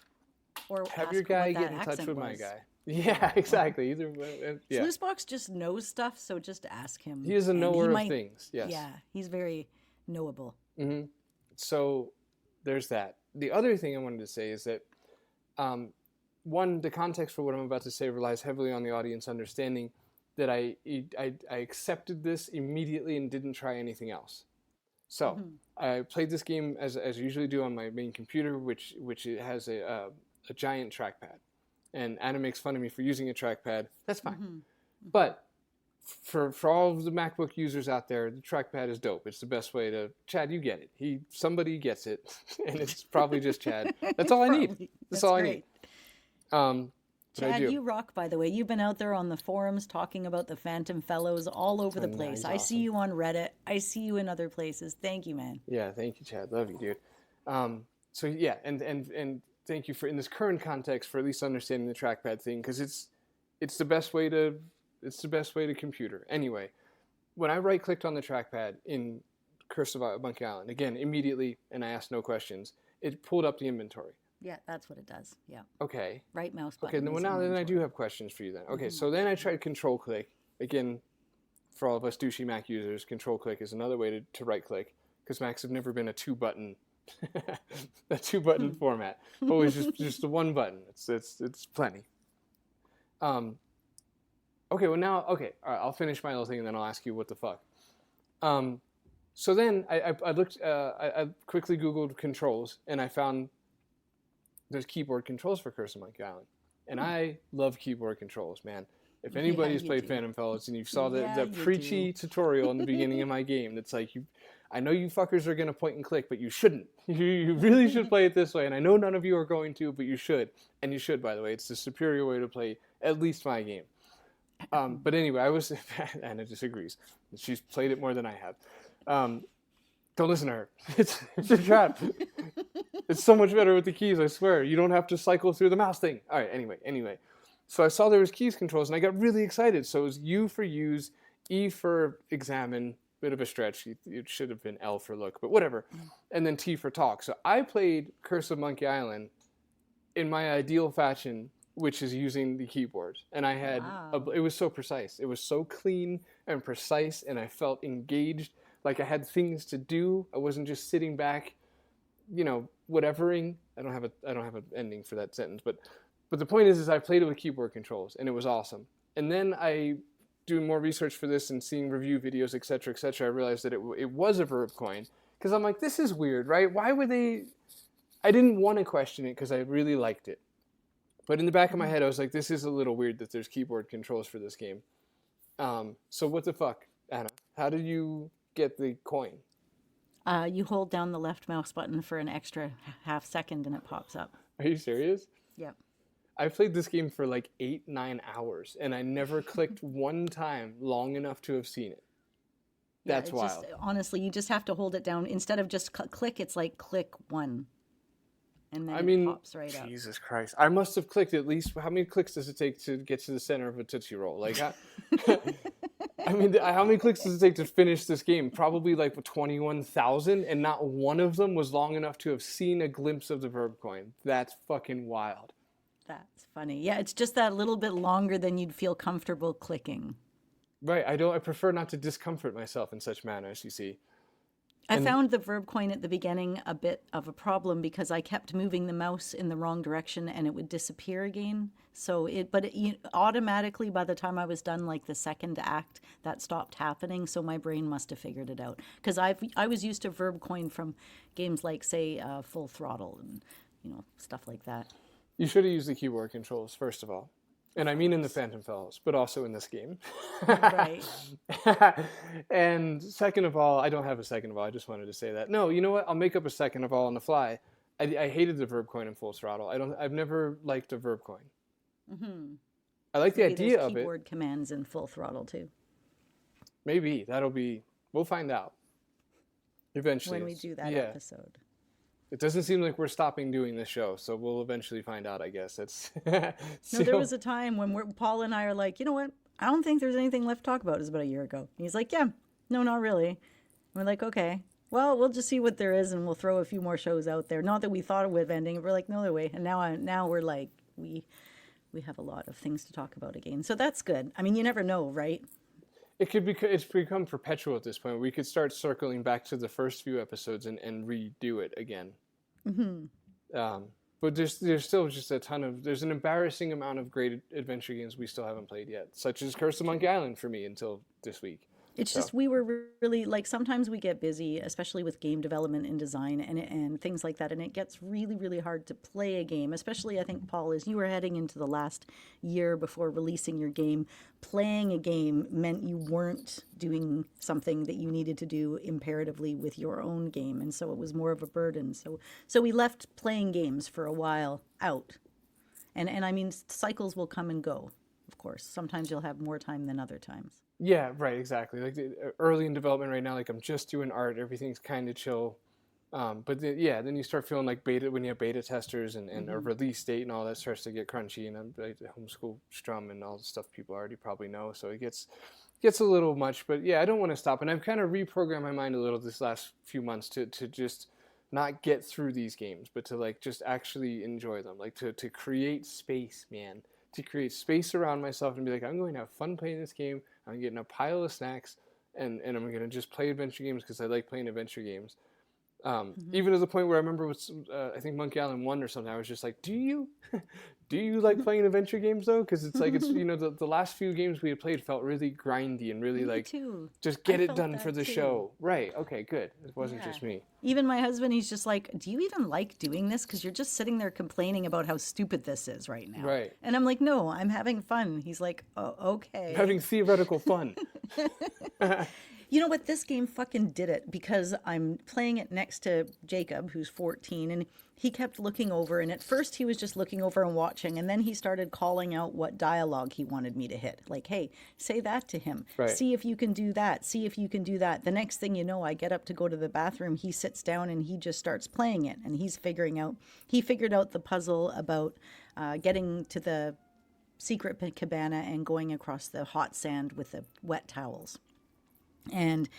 Or Have ask your guy what get that in touch accent with my was. guy. Yeah, exactly. Either yeah. Sluicebox just knows stuff, so just ask him. He is a And knower might- of things. Yes. Yeah, he's very knowable. So there's that. The other thing I wanted to say is that, one, the context for what I'm about to say relies heavily on the audience understanding that I accepted this immediately and didn't try anything else. So I played this game as I usually do on my main computer, which it has a giant trackpad. And Anna makes fun of me for using a trackpad. That's fine. But for all of the MacBook users out there, the trackpad is dope. It's the best way to... Chad, you get it. Somebody gets it. And it's probably just Chad. That's all I need. That's all great. I need. But I Chad, do. you rock, by the way. You've been out there on the forums talking about the Phantom Fellows all over the place. he's I see awesome. you on Reddit. I see you in other places. Thank you, man. Yeah, thank you, Chad. Love you, dude. So yeah, and thank you for, in this current context, for at least understanding the trackpad thing, because it's the best way to computer. Anyway, when I right-clicked on the trackpad in Curse of Monkey Island, again, immediately, and I asked no questions, it pulled up the inventory. Yeah, that's what it does. Yeah. Okay. Right mouse button. Okay, then, is now then I inventory. do have questions for you then. Okay, so then I tried control click. Again, for all of us douchey Mac users, control click is another way to right click, because Macs have never been a 2-button format. Always just the one button. It's plenty. Okay, well now, all right, I'll finish my little thing and then I'll ask you what the fuck. So then I looked, I quickly Googled controls and I found there's keyboard controls for Curse of Monkey Island. And I love keyboard controls, man. If anybody's you played do. Phantom Fellows and you saw Yeah, that you preachy tutorial in the beginning of my game, that's like, I know you fuckers are going to point and click, but you shouldn't. You really should play it this way. And I know none of you are going to, but you should. And you should, by the way. It's the superior way to play at least my game. But anyway, Anna disagrees. She's played it more than I have. Don't listen to her. It's a trap. It's so much better with the keys, I swear. You don't have to cycle through the mouse thing. All right, anyway. So I saw there was keys controls, and I got really excited. So it was U for use, E for examine, bit of a stretch. It should have been L for look, but whatever. And then T for talk. So I played Curse of Monkey Island in my ideal fashion, which is using the keyboard. And I had, it was so precise. It was so clean and precise, and I felt engaged. Like I had things to do. I wasn't just sitting back, whatevering. I don't have an ending for that sentence, but the point is I played it with keyboard controls, and it was awesome. And then I, doing more research for this and seeing review videos, etc., I realized that it was a verb coin, because I'm like, this is weird, right? Why would they? I didn't want to question it because I really liked it, but in the back of my head, I was like, this is a little weird that there's keyboard controls for this game. So what the fuck, Anna? How did you get the coin? You hold down the left mouse button for an extra half second and it pops up. Are you serious? Yeah. I played this game for like 8-9 hours, and I never clicked one time long enough to have seen it. That's wild. Honestly, you just have to hold it down. Instead of just click, it's like click one. And then it pops right up. Jesus Christ. I must have clicked at least, how many clicks does it take to get to the center of a Tootsie Roll? Like, how many clicks does it take to finish this game? Probably like 21,000, and not one of them was long enough to have seen a glimpse of the verb coin. That's fucking wild. That's funny. Yeah, it's just that little bit longer than you'd feel comfortable clicking. Right. I prefer not to discomfort myself in such manners, you see. I found the verb coin at the beginning a bit of a problem because I kept moving the mouse in the wrong direction and it would disappear again. Automatically by the time I was done, like the second act, that stopped happening. So my brain must have figured it out because I was used to verb coin from games like, say, Full Throttle and stuff like that. You should have used the keyboard controls first of all. And I mean in the Phantom Fellows, but also in this game. Right. And second of all, I don't have a second of all. I just wanted to say that. No, you know what? I'll make up a second of all on the fly. I hated the verb coin in Full Throttle. I've never liked a verb coin. Mm-hmm. I like the idea of it. Keyboard commands in Full Throttle too. Maybe we'll find out eventually when we do that episode. It doesn't seem like we're stopping doing this show, so we'll eventually find out, I guess. No, there was a time when Paul and I are like, you know what? I don't think there's anything left to talk about. It was about a year ago. And he's like, yeah, no, not really. And we're like, okay, well, we'll just see what there is, and we'll throw a few more shows out there. Not that we thought it would ending. We're like, no other way. And now we're like, we have a lot of things to talk about again. So that's good. I mean, you never know, right? It's become perpetual at this point. We could start circling back to the first few episodes and redo it again. Mm-hmm. But there's still just there's an embarrassing amount of great adventure games we still haven't played yet, such as Curse of Monkey Island for me until this week. It's just we were really, like, sometimes we get busy, especially with game development and design and things like that, and it gets really, really hard to play a game, especially, I think, Paul, as you were heading into the last year before releasing your game. Playing a game meant you weren't doing something that you needed to do imperatively with your own game, and so it was more of a burden. So we left playing games for a while out. And I mean, cycles will come and go, of course. Sometimes you'll have more time than other times. Yeah, right, exactly. Like early in development right now, like I'm just doing art, everything's kind of chill. But then you start feeling like when you have beta testers and a release date and all that starts to get crunchy, and I'm like homeschool strum and all the stuff people already probably know. So it gets a little much, but yeah, I don't want to stop. And I've kind of reprogrammed my mind a little this last few months to just not get through these games, but to like just actually enjoy them, like to create space, man. To create space around myself and be like, I'm going to have fun playing this game. I'm getting a pile of snacks, and I'm going to just play adventure games because I like playing adventure games. Even to the point where I remember with I think Monkey Island 1 or something, I was just like, do you like playing adventure games though? Because it's like the last few games we had played felt really grindy and really just get it done for the show. Right? Okay, good. It wasn't just me. Even my husband, he's just like, do you even like doing this? Because you're just sitting there complaining about how stupid this is right now. Right. And I'm like, no, I'm having fun. He's like, oh, okay. I'm having theoretical fun. You know what? This game fucking did it because I'm playing it next to Jacob, who's 14, and he kept looking over. And at first he was just looking over and watching, and then he started calling out what dialogue he wanted me to hit. Like, hey, say that to him. Right. See if you can do that. See if you can do that. The next thing you know, I get up to go to the bathroom. He sits down and he just starts playing it. And he figured out the puzzle about getting to the secret cabana and going across the hot sand with the wet towels. And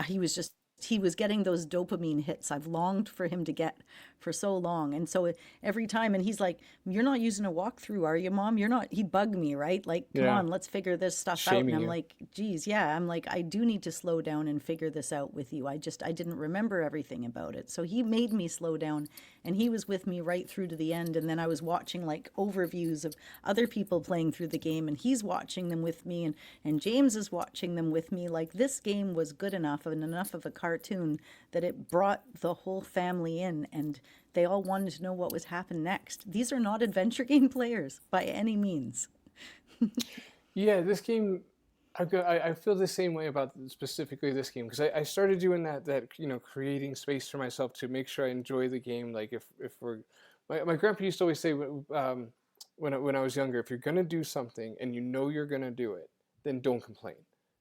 he was getting those dopamine hits I've longed for him to get for so long. And so every time, and he's like, you're not using a walkthrough, are you, Mom? You're not. He'd bug me, right? Like, come on, let's figure this stuff out. And I'm like, geez, yeah. I'm like, I do need to slow down and figure this out with you. I didn't remember everything about it. So he made me slow down, and he was with me right through to the end. And then I was watching like overviews of other people playing through the game, and he's watching them with me, and James is watching them with me. Like, this game was good enough and enough of a cartoon that it brought the whole family in, and they all wanted to know what was happening next. These are not adventure game players by any means. Yeah, this game, I feel the same way about specifically this game, because I started doing that creating space for myself to make sure I enjoy the game. Like if we're, my grandpa used to always say when I was younger, if you're gonna do something and you know you're gonna do it, then don't complain,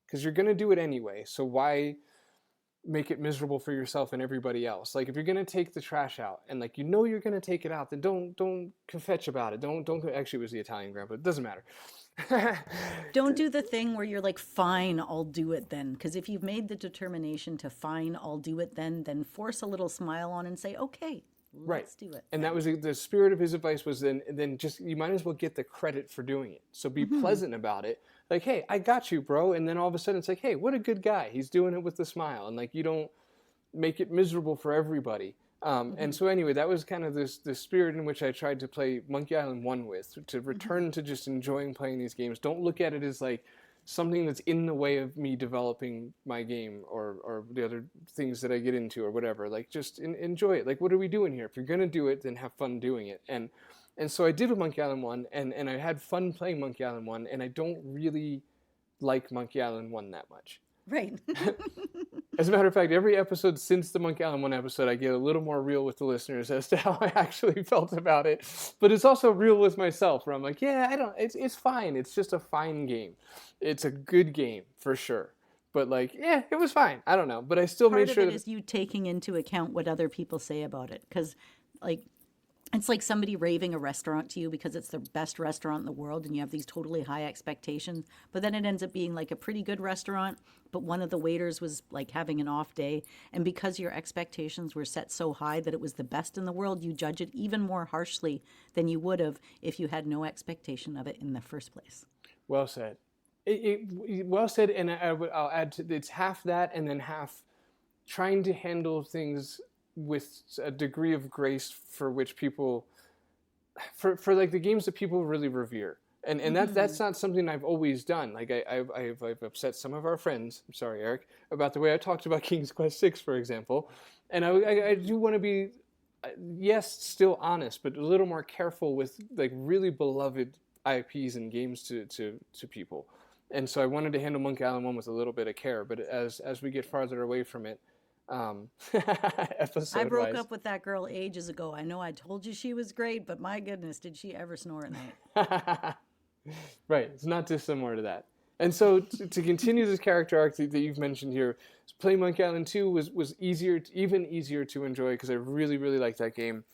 because you're gonna do it anyway. So why make it miserable for yourself and everybody else? Like, if you're gonna take the trash out and like you're gonna take it out, then don't confetch about it. Don't actually, it was the Italian grandpa. It doesn't matter. Don't do the thing where you're like, fine, I'll do it then. Because if you've made the determination to fine, I'll do it then force a little smile on and say, okay, let's do it. And that was the spirit of his advice, was then just, you might as well get the credit for doing it. So be pleasant about it. Like, hey, I got you, bro. And then all of a sudden it's like, hey, what a good guy. He's doing it with a smile. And like, you don't make it miserable for everybody. And so anyway, that was kind of the spirit in which I tried to play Monkey Island 1 with, to return to just enjoying playing these games. Don't look at it as like something that's in the way of me developing my game or the other things that I get into or whatever. Like, just enjoy it. Like, what are we doing here? If you're going to do it, then have fun doing it. And so I did with Monkey Island 1, and I had fun playing Monkey Island 1, and I don't really like Monkey Island 1 that much. Right. As a matter of fact, every episode since the Monkey Island 1 episode, I get a little more real with the listeners as to how I actually felt about it. But it's also real with myself, where I'm like, yeah, it's fine. It's just a fine game. It's a good game, for sure. But like, yeah, it was fine. I don't know. But I still made sure Part of it is you taking into account what other people say about it. Because, like, it's like somebody raving a restaurant to you because it's the best restaurant in the world and you have these totally high expectations. But then it ends up being like a pretty good restaurant, but one of the waiters was like having an off day. And because your expectations were set so high that it was the best in the world, you judge it even more harshly than you would have if you had no expectation of it in the first place. Well said. Well said, and I'll add to it's half that and then half trying to handle things with a degree of grace for which people, for like the games that people really revere. And that's not something I've always done. Like I've upset some of our friends, I'm sorry, Eric, about the way I talked about King's Quest VI, for example. And I do want to be, yes, still honest, but a little more careful with like really beloved IPs and games to people. And so I wanted to handle Monkey Island 1 with a little bit of care. But as we get farther away from it, episode-wise. I broke up with that girl ages ago. I know I told you she was great, but my goodness, did she ever snore at night? Right, it's not dissimilar to that. And so to continue this character arc that you've mentioned here, playing Monkey Island 2 was even easier to enjoy because I really, really liked that game.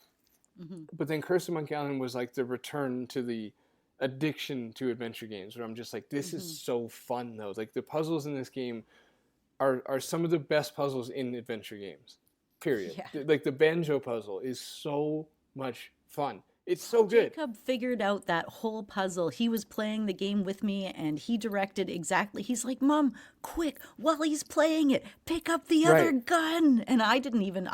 But then Curse of Monkey Island was like the return to the addiction to adventure games, where I'm just like, this is so fun though. Like the puzzles in this game are some of the best puzzles in adventure games, period. Yeah. Like the banjo puzzle is so much fun. It's so good. Jacob figured out that whole puzzle. He was playing the game with me and he directed exactly. He's like, Mom, quick, while he's playing it, pick up the other gun. And I didn't even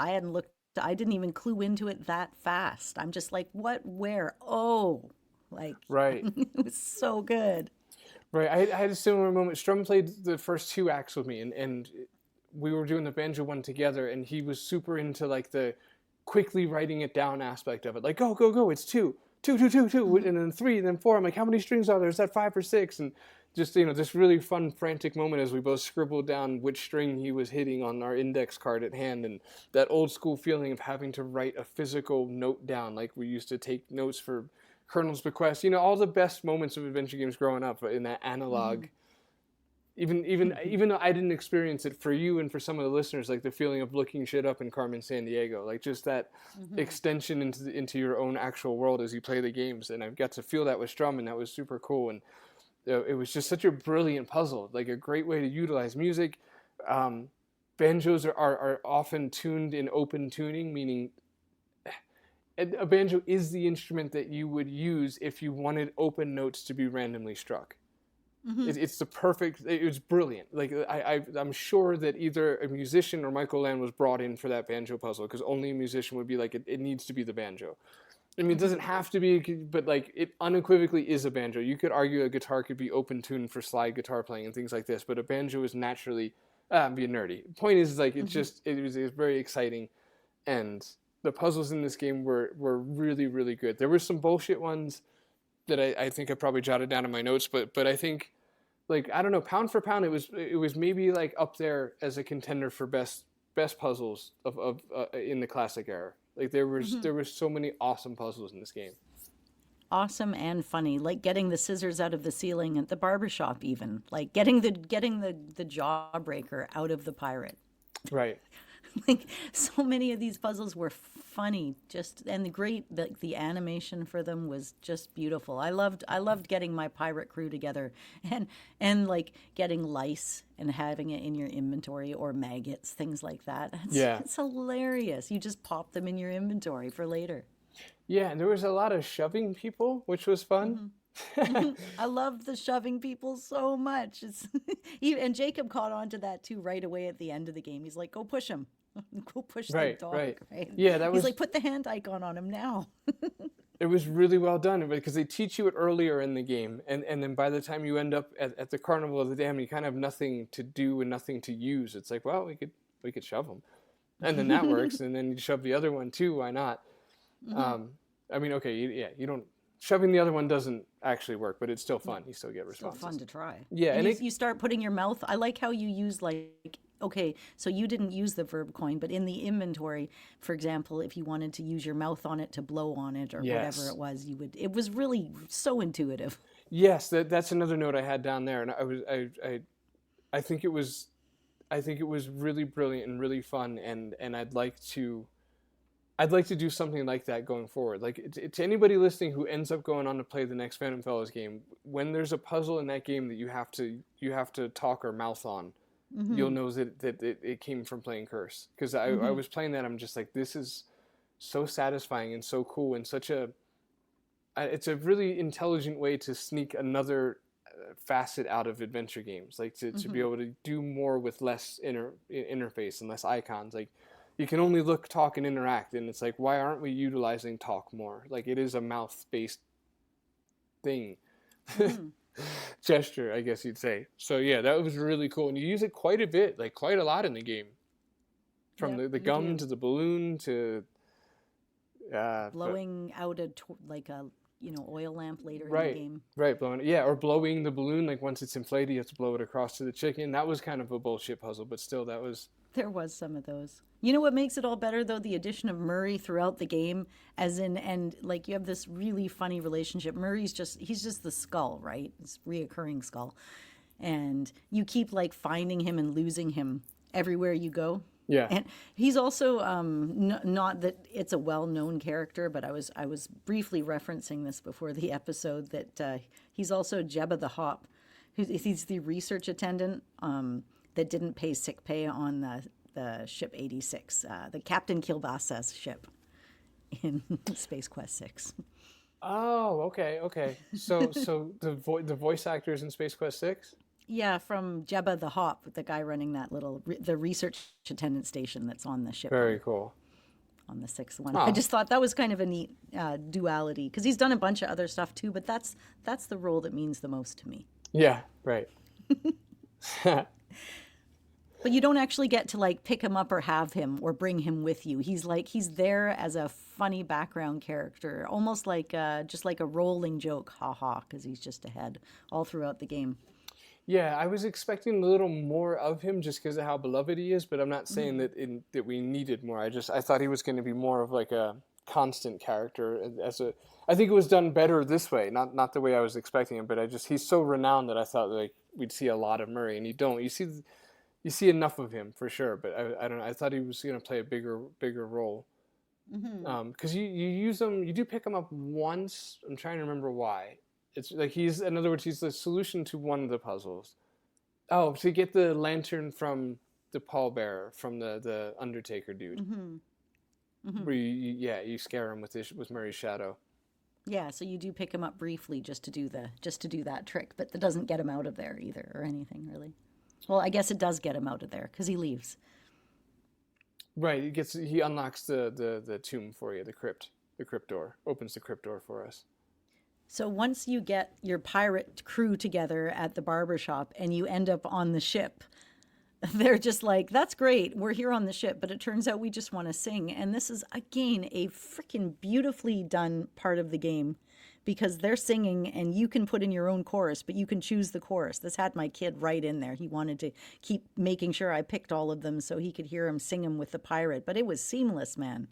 clue into it that fast. I'm just like, what, where? Oh, like, right. It was so good. Right, I had a similar moment. Strum played the first 2 acts with me, and we were doing the banjo one together, and he was super into like the quickly writing it down aspect of it. Like, go, go, go, it's 2, 2, 2, 2, 2, and then 3, and then 4. I'm like, how many strings are there? Is that 5 or 6? And just, this really fun, frantic moment as we both scribbled down which string he was hitting on our index card at hand, and that old school feeling of having to write a physical note down, like we used to take notes for Colonel's Bequest, all the best moments of adventure games growing up in that analog. Even though I didn't experience it, for you and for some of the listeners, like the feeling of looking shit up in Carmen Sandiego, like just that extension into your own actual world as you play the games. And I got to feel that with Strum, and that was super cool. And it was just such a brilliant puzzle, like a great way to utilize music. Banjos are often tuned in open tuning, meaning a banjo is the instrument that you would use if you wanted open notes to be randomly struck. It's the perfect, it was brilliant. Like I'm sure that either a musician or Michael Land was brought in for that banjo puzzle, because only a musician would be like, it needs to be the banjo. I mean, it doesn't have to be, but like it unequivocally is a banjo. You could argue a guitar could be open tuned for slide guitar playing and things like this, but a banjo is naturally, I'm being nerdy. Point is like, it was very exciting, and the puzzles in this game were really, really good. There were some bullshit ones that I think I probably jotted down in my notes, but I think, like, I don't know, pound for pound, it was maybe like up there as a contender for best puzzles of in the classic era. Like there was so many awesome puzzles in this game. Awesome and funny, like getting the scissors out of the ceiling at the barbershop, even like getting the jawbreaker out of the pirate. Right. Like so many of these puzzles were funny, and the animation for them was just beautiful. I loved getting my pirate crew together and like getting lice and having it in your inventory, or maggots, things like that. It's hilarious. You just pop them in your inventory for later. Yeah, and there was a lot of shoving people, which was fun. I loved the shoving people so much. And Jacob caught on to that too right away at the end of the game. He's like, go push him. Go push the Right, dog, right. right? Yeah, that He's was like, put the hand icon on him now. it was really well done because they teach you it earlier in the game, and then by the time you end up at the Carnival of the Damned, you kind of have nothing to do and nothing to use. It's like, well, we could shove them, and then that works, and then you shove the other one too. Why not? I mean, okay, you don't shoving the other one doesn't actually work, but it's still fun. You still get Still responses. fun to try. Yeah, and and you start putting your mouth. I like how you use like, okay, so you didn't use the verb coin, but in the inventory, for example, if you wanted to use your mouth on it to blow on it or whatever it was, you would. It was really so intuitive. Yes, that's another note I had down there, and I think it was really brilliant and really fun, and I'd like to do something like that going forward. Like to anybody listening who ends up going on to play the next Phantom Fellows game, when there's a puzzle in that game that you have to talk or mouth on, you'll know that it came from playing Curse. Because I was playing that, I'm just like, this is so satisfying and so cool and it's a really intelligent way to sneak another facet out of adventure games, like to be able to do more with less interface and less icons. Like you can only look, talk, and interact, and it's like, why aren't we utilizing talk more? Like it is a mouth-based thing. Gesture, I guess you'd say. So yeah, that was really cool, and you use it quite a bit, like quite a lot in the game, from the gum to the balloon to blowing out like a oil lamp later in the game. Right, blowing it. Yeah, or blowing the balloon, like once it's inflated, you have to blow it across to the chicken. That was kind of a bullshit puzzle, but still, that was. There was some of those. You know what makes it all better though? The addition of Murray throughout the game, and like you have this really funny relationship. Murray's he's just the skull, right? It's reoccurring skull, and you keep like finding him and losing him everywhere you go. Yeah, and he's also not that it's a well-known character, but I was briefly referencing this before the episode that he's also Jebba the Hop. He's the research attendant that didn't pay sick pay on the ship 86, the Captain Kilbasa's ship in Space Quest 6. Oh, okay. So the voice actors in Space Quest 6? Yeah, from Jebba the Hop, the guy running that the research attendant station that's on the ship. Very cool. On the 6th one. I just thought that was kind of a neat duality, because he's done a bunch of other stuff too, but that's the role that means the most to me. Yeah, right. But you don't actually get to like pick him up or have him or bring him with you. He's there as a funny background character, almost like just like a rolling joke, haha, because he's just ahead all throughout the game. Yeah, I was expecting a little more of him just because of how beloved he is, but I'm not saying that we needed more. I thought he was going to be more of like a constant character. I think it was done better this way, not the way I was expecting him, but he's so renowned that I thought like we'd see a lot of Murray, and you don't. You see enough of him for sure, but I don't know. I thought he was going to play a bigger role. Because you use him, you do pick him up once. I'm trying to remember why. It's like in other words, he's the solution to one of the puzzles. Oh, to get the lantern from the pallbearer, from the Undertaker dude. Where you scare him with Murray's shadow. Yeah, so you do pick him up briefly just to do that trick, but that doesn't get him out of there either or anything really. Well, I guess it does get him out of there because he leaves. Right, he unlocks the tomb for you, the crypt door, opens the crypt door for us. So once you get your pirate crew together at the barbershop and you end up on the ship, they're just like, that's great, we're here on the ship, but it turns out we just want to sing. And this is, again, a freaking beautifully done part of the game, because they're singing and you can put in your own chorus, but you can choose the chorus. This had my kid right in there. He wanted to keep making sure I picked all of them so he could hear him sing them with the pirate, but it was seamless, man.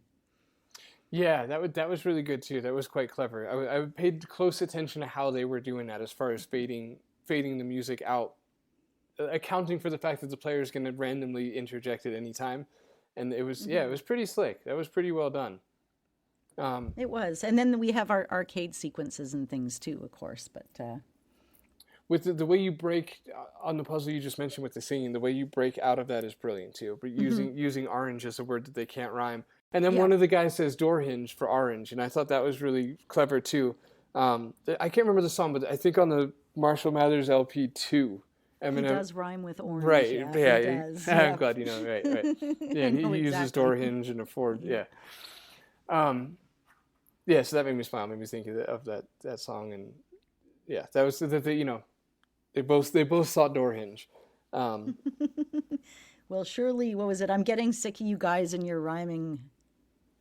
Yeah, that was really good too. That was quite clever. I paid close attention to how they were doing that as far as fading the music out, accounting for the fact that the player is going to randomly interject at any time, and it was it was pretty slick. That was pretty well done. It was, and then we have our arcade sequences and things too, of course. But with the way you break on the puzzle you just mentioned with the singing, the way you break out of that is brilliant too. But using orange as a word that they can't rhyme. And then one of the guys says door hinge for orange, and I thought that was really clever too. I can't remember the song, but I think on the Marshall Mathers LP 2, I He mean, does rhyme with orange. right? Yeah, Yeah, he does. I'm Yep. glad you know. Right, right. Yeah, I and know he uses exactly. door hinge and a Ford. Yeah. Yeah. So that made me smile. Made me think of that song, and yeah, that was they both saw door hinge. Um, Well, surely, what was it? I'm getting sick of you guys and your rhyming,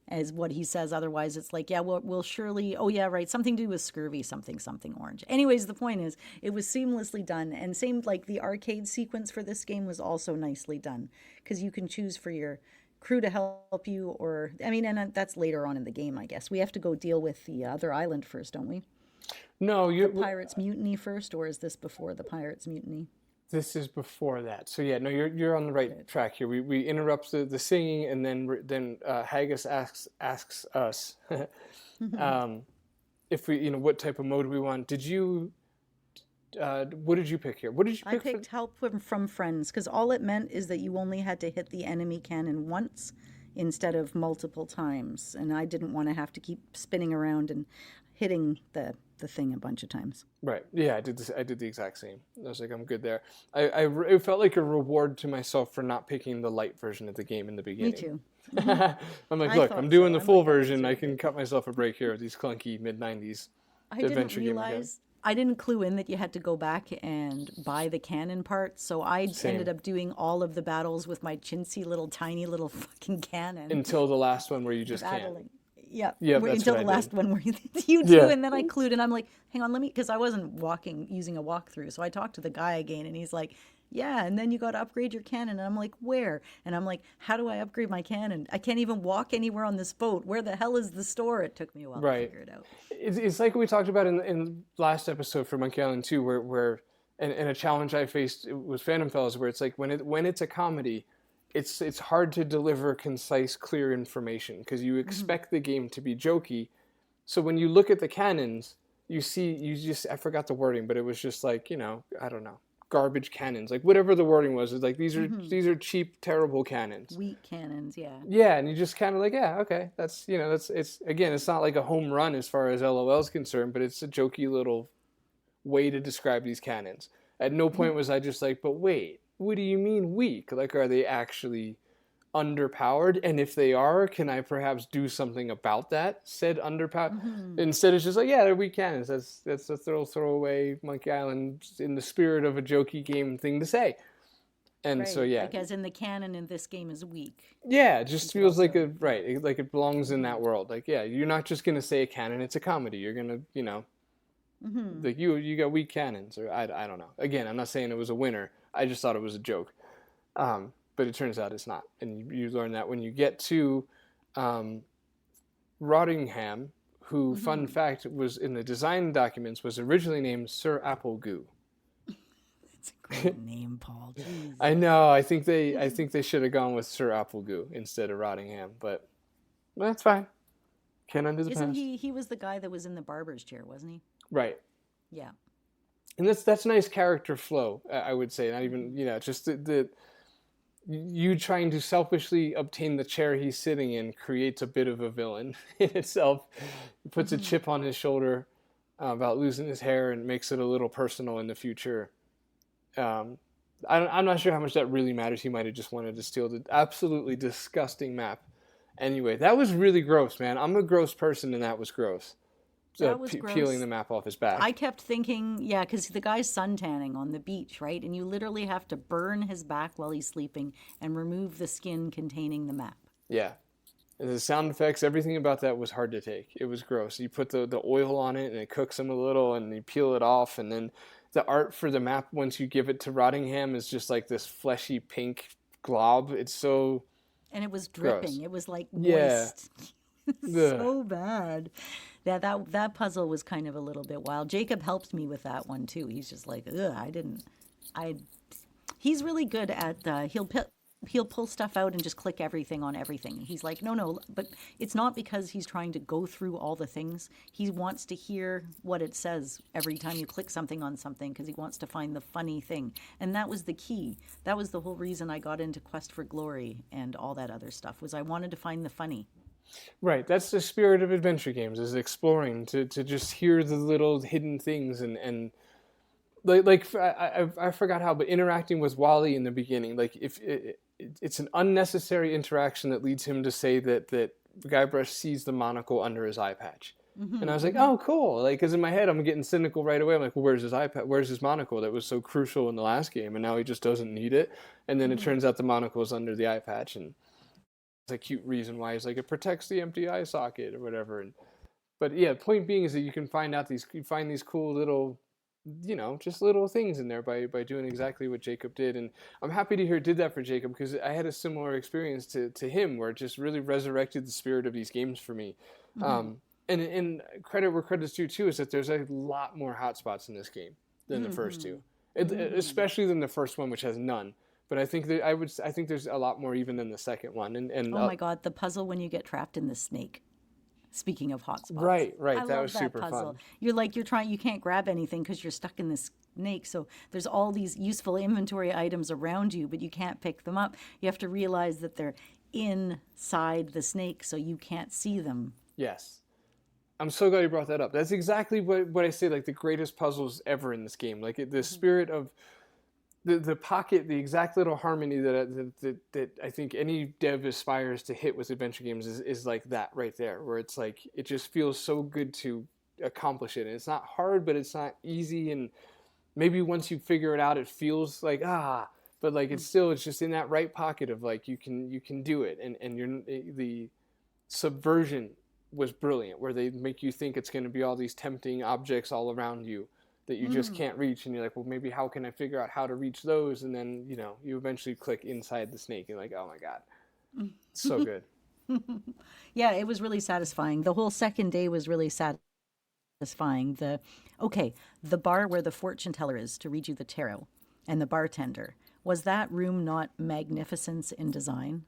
as what he says. Otherwise, it's like, yeah, we'll surely. Oh, yeah, right. Something to do with scurvy, something, something orange. Anyways, the point is, it was seamlessly done, and seemed like the arcade sequence for this game was also nicely done because you can choose for your crew to help you, or I mean, and that's later on in the game, I guess. We have to go deal with the other island first, don't we? no, The you. pirates mutiny first, or is this before the pirates mutiny? This is before that. So yeah, no, you're on the right track here. We interrupt the singing, and then Haggis asks us if we what type of mode we want. Did you what did you pick here? What did you I pick picked help from friends because all it meant is that you only had to hit the enemy cannon once instead of multiple times, and I didn't want to have to keep spinning around and hitting the thing a bunch of times. Right. Yeah, I did this. I did the exact same. I was like, I'm good there. It felt like a reward to myself for not picking the light version of the game in the beginning. Me too. I'm like, I look, thought I'm doing so. the I'm full like, that was version. I really can good. cut myself a break here with these clunky mid-90s I didn't adventure game again. realize. I didn't clue in that you had to go back and buy the cannon part, so I Same. ended up doing all of the battles with my chintzy little tiny little fucking cannon. Until the last one where you just can't. Battling. Yeah. Yep, Wait that's until what the I last did. one where you do, Yeah. and then I clued, and I'm like, hang on, because I wasn't using a walkthrough. So I talked to the guy again, and he's like, yeah, and then you got to upgrade your cannon. And I'm like, where? And I'm like, how do I upgrade my cannon? I can't even walk anywhere on this boat. Where the hell is the store? It took me a while to Right. figure it out. It's like we talked about in last episode for Monkey Island 2, where and a challenge I faced was Phantom Fellows, where it's like when it's a comedy, it's hard to deliver concise, clear information because you expect the game to be jokey. So when you look at the cannons, you just I forgot the wording, but it was just like I don't know, garbage cannons, like whatever the wording was. It's like these are cheap, terrible cannons. Weak cannons, yeah. Yeah, and you just kind of like, yeah, okay, that's it's again, it's not like a home run as far as LOL is concerned, but it's a jokey little way to describe these cannons. At no point was I just like, but wait, what do you mean weak? Like, are they actually underpowered? And if they are, can I perhaps do something about that said underpowered? Instead, it's just like, yeah, they're weak cannons. That's a throwaway Monkey Island in the spirit of a jokey game thing to say. And Right. so yeah, Like as in the cannon in this game is weak. yeah, it just feels like also- like it belongs in that world. Like, yeah, you're not just gonna say a cannon; it's a comedy. You're gonna, like you got weak cannons, or I don't know. Again, I'm not saying it was a winner. I just thought it was a joke, but it turns out it's not. And you learn that when you get to Rottingham, who, fun fact, was in the design documents was originally named Sir Applegoo. It's a great name, Paul. Jeez. I know. I think they should have gone with Sir Applegoo instead of Rottingham, but that's fine. Can't undo the Isn't past. he was the guy that was in the barber's chair, wasn't he? Right. Yeah. And that's nice character flow, I would say. Not even just the you trying to selfishly obtain the chair he's sitting in creates a bit of a villain in itself. He puts a chip on his shoulder about losing his hair and makes it a little personal in the future. I'm not sure how much that really matters. He might have just wanted to steal the absolutely disgusting map. Anyway, that was really gross, man. I'm a gross person, and that was gross. That was gross. Peeling the map off his back. I kept thinking, yeah, because the guy's suntanning on the beach, right? And you literally have to burn his back while he's sleeping and remove the skin containing the map. Yeah. And the sound effects, everything about that was hard to take. It was gross. You put the oil on it, and it cooks him a little, and you peel it off, and then the art for the map, once you give it to Rottingham, is just like this fleshy pink glob. It's so... And it was dripping. Gross. It was like Yeah. moist. So bad. Yeah, that puzzle was kind of a little bit wild. Jacob helped me with that one too. He's just like, ugh, he's really good at, he'll pull stuff out and just click everything on everything. He's like, no, but it's not because he's trying to go through all the things. He wants to hear what it says every time you click something on something because he wants to find the funny thing. And that was the key. That was the whole reason I got into Quest for Glory and all that other stuff, was I wanted to find the funny. Right, that's the spirit of adventure games, is exploring, to just hear the little hidden things and I forgot how, but interacting with Wally in the beginning, like if it's an unnecessary interaction that leads him to say that Guybrush sees the monocle under his eye patch. And I was like, oh, cool. Like, because in my head, I'm getting cynical right away. I'm like, well, where's his iPad? Where's his monocle that was so crucial in the last game? And now he just doesn't need it. And then it turns out the monocle is under the eye patch. And it's a cute reason why he's like, it protects the empty eye socket or whatever. But yeah, point being is that you can find these cool little, just little things in there by doing exactly what Jacob did. And I'm happy to hear it did that for Jacob, because I had a similar experience to him, where it just really resurrected the spirit of these games for me. And credit where credit's due too is that there's a lot more hotspots in this game than the first two, especially than the first one, which has none. But I think I think there's a lot more even than the second one. And oh my God, the puzzle when you get trapped in the snake. Speaking of hotspots, right, I that love was that super puzzle. fun. You can't grab anything because you're stuck in this snake. So there's all these useful inventory items around you, but you can't pick them up. You have to realize that they're inside the snake, so you can't see them. Yes. I'm so glad you brought that up. That's exactly what I say, like the greatest puzzles ever in this game. Like the spirit of the pocket, the exact little harmony that I think any dev aspires to hit with adventure games is like that right there, where it's like, it just feels so good to accomplish it. And it's not hard, but it's not easy. And maybe once you figure it out, it feels like, but like it's just in that right pocket of like, you can do it. And the subversion was brilliant, where they make you think it's going to be all these tempting objects all around you that you just can't reach, and you're like, well, maybe how can I figure out how to reach those? And then you eventually click inside the snake, and like, oh my God, so good. Yeah, it was really satisfying. The whole second day was really satisfying. The bar where the fortune teller is to read you the tarot, and the bartender, was that room not magnificence in design?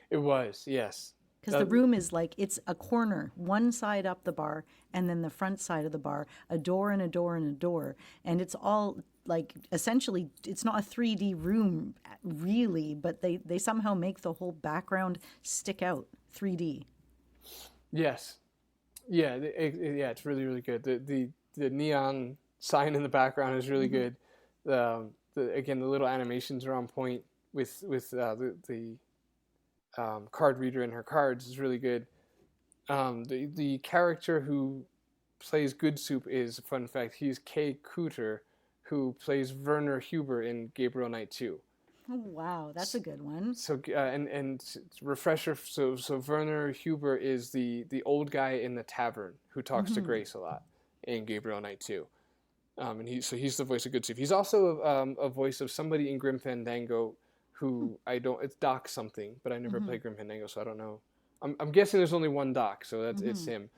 It was, yes. Because the room is like, it's a corner, one side up the bar, and then the front side of the bar, a door and a door and a door. And it's all like, essentially, it's not a 3D room really, but they somehow make the whole background stick out 3D. Yes. Yeah, it's really, really good. The neon sign in the background is really good. Again, the little animations are on point with the card reader and her cards is really good. The character who plays Good Soup is, fun fact, he's Kay Cooter, who plays Werner Huber in Gabriel Knight 2. Oh, wow, that's a good one. So and refresher, so Werner Huber is the old guy in the tavern who talks to Grace a lot in Gabriel Knight 2. And he's the voice of Good Soup. He's also a voice of somebody in Grim Fandango who it's Doc something, but I never played Grim Fandango, so I don't know. I'm guessing there's only one Doc, so it's him.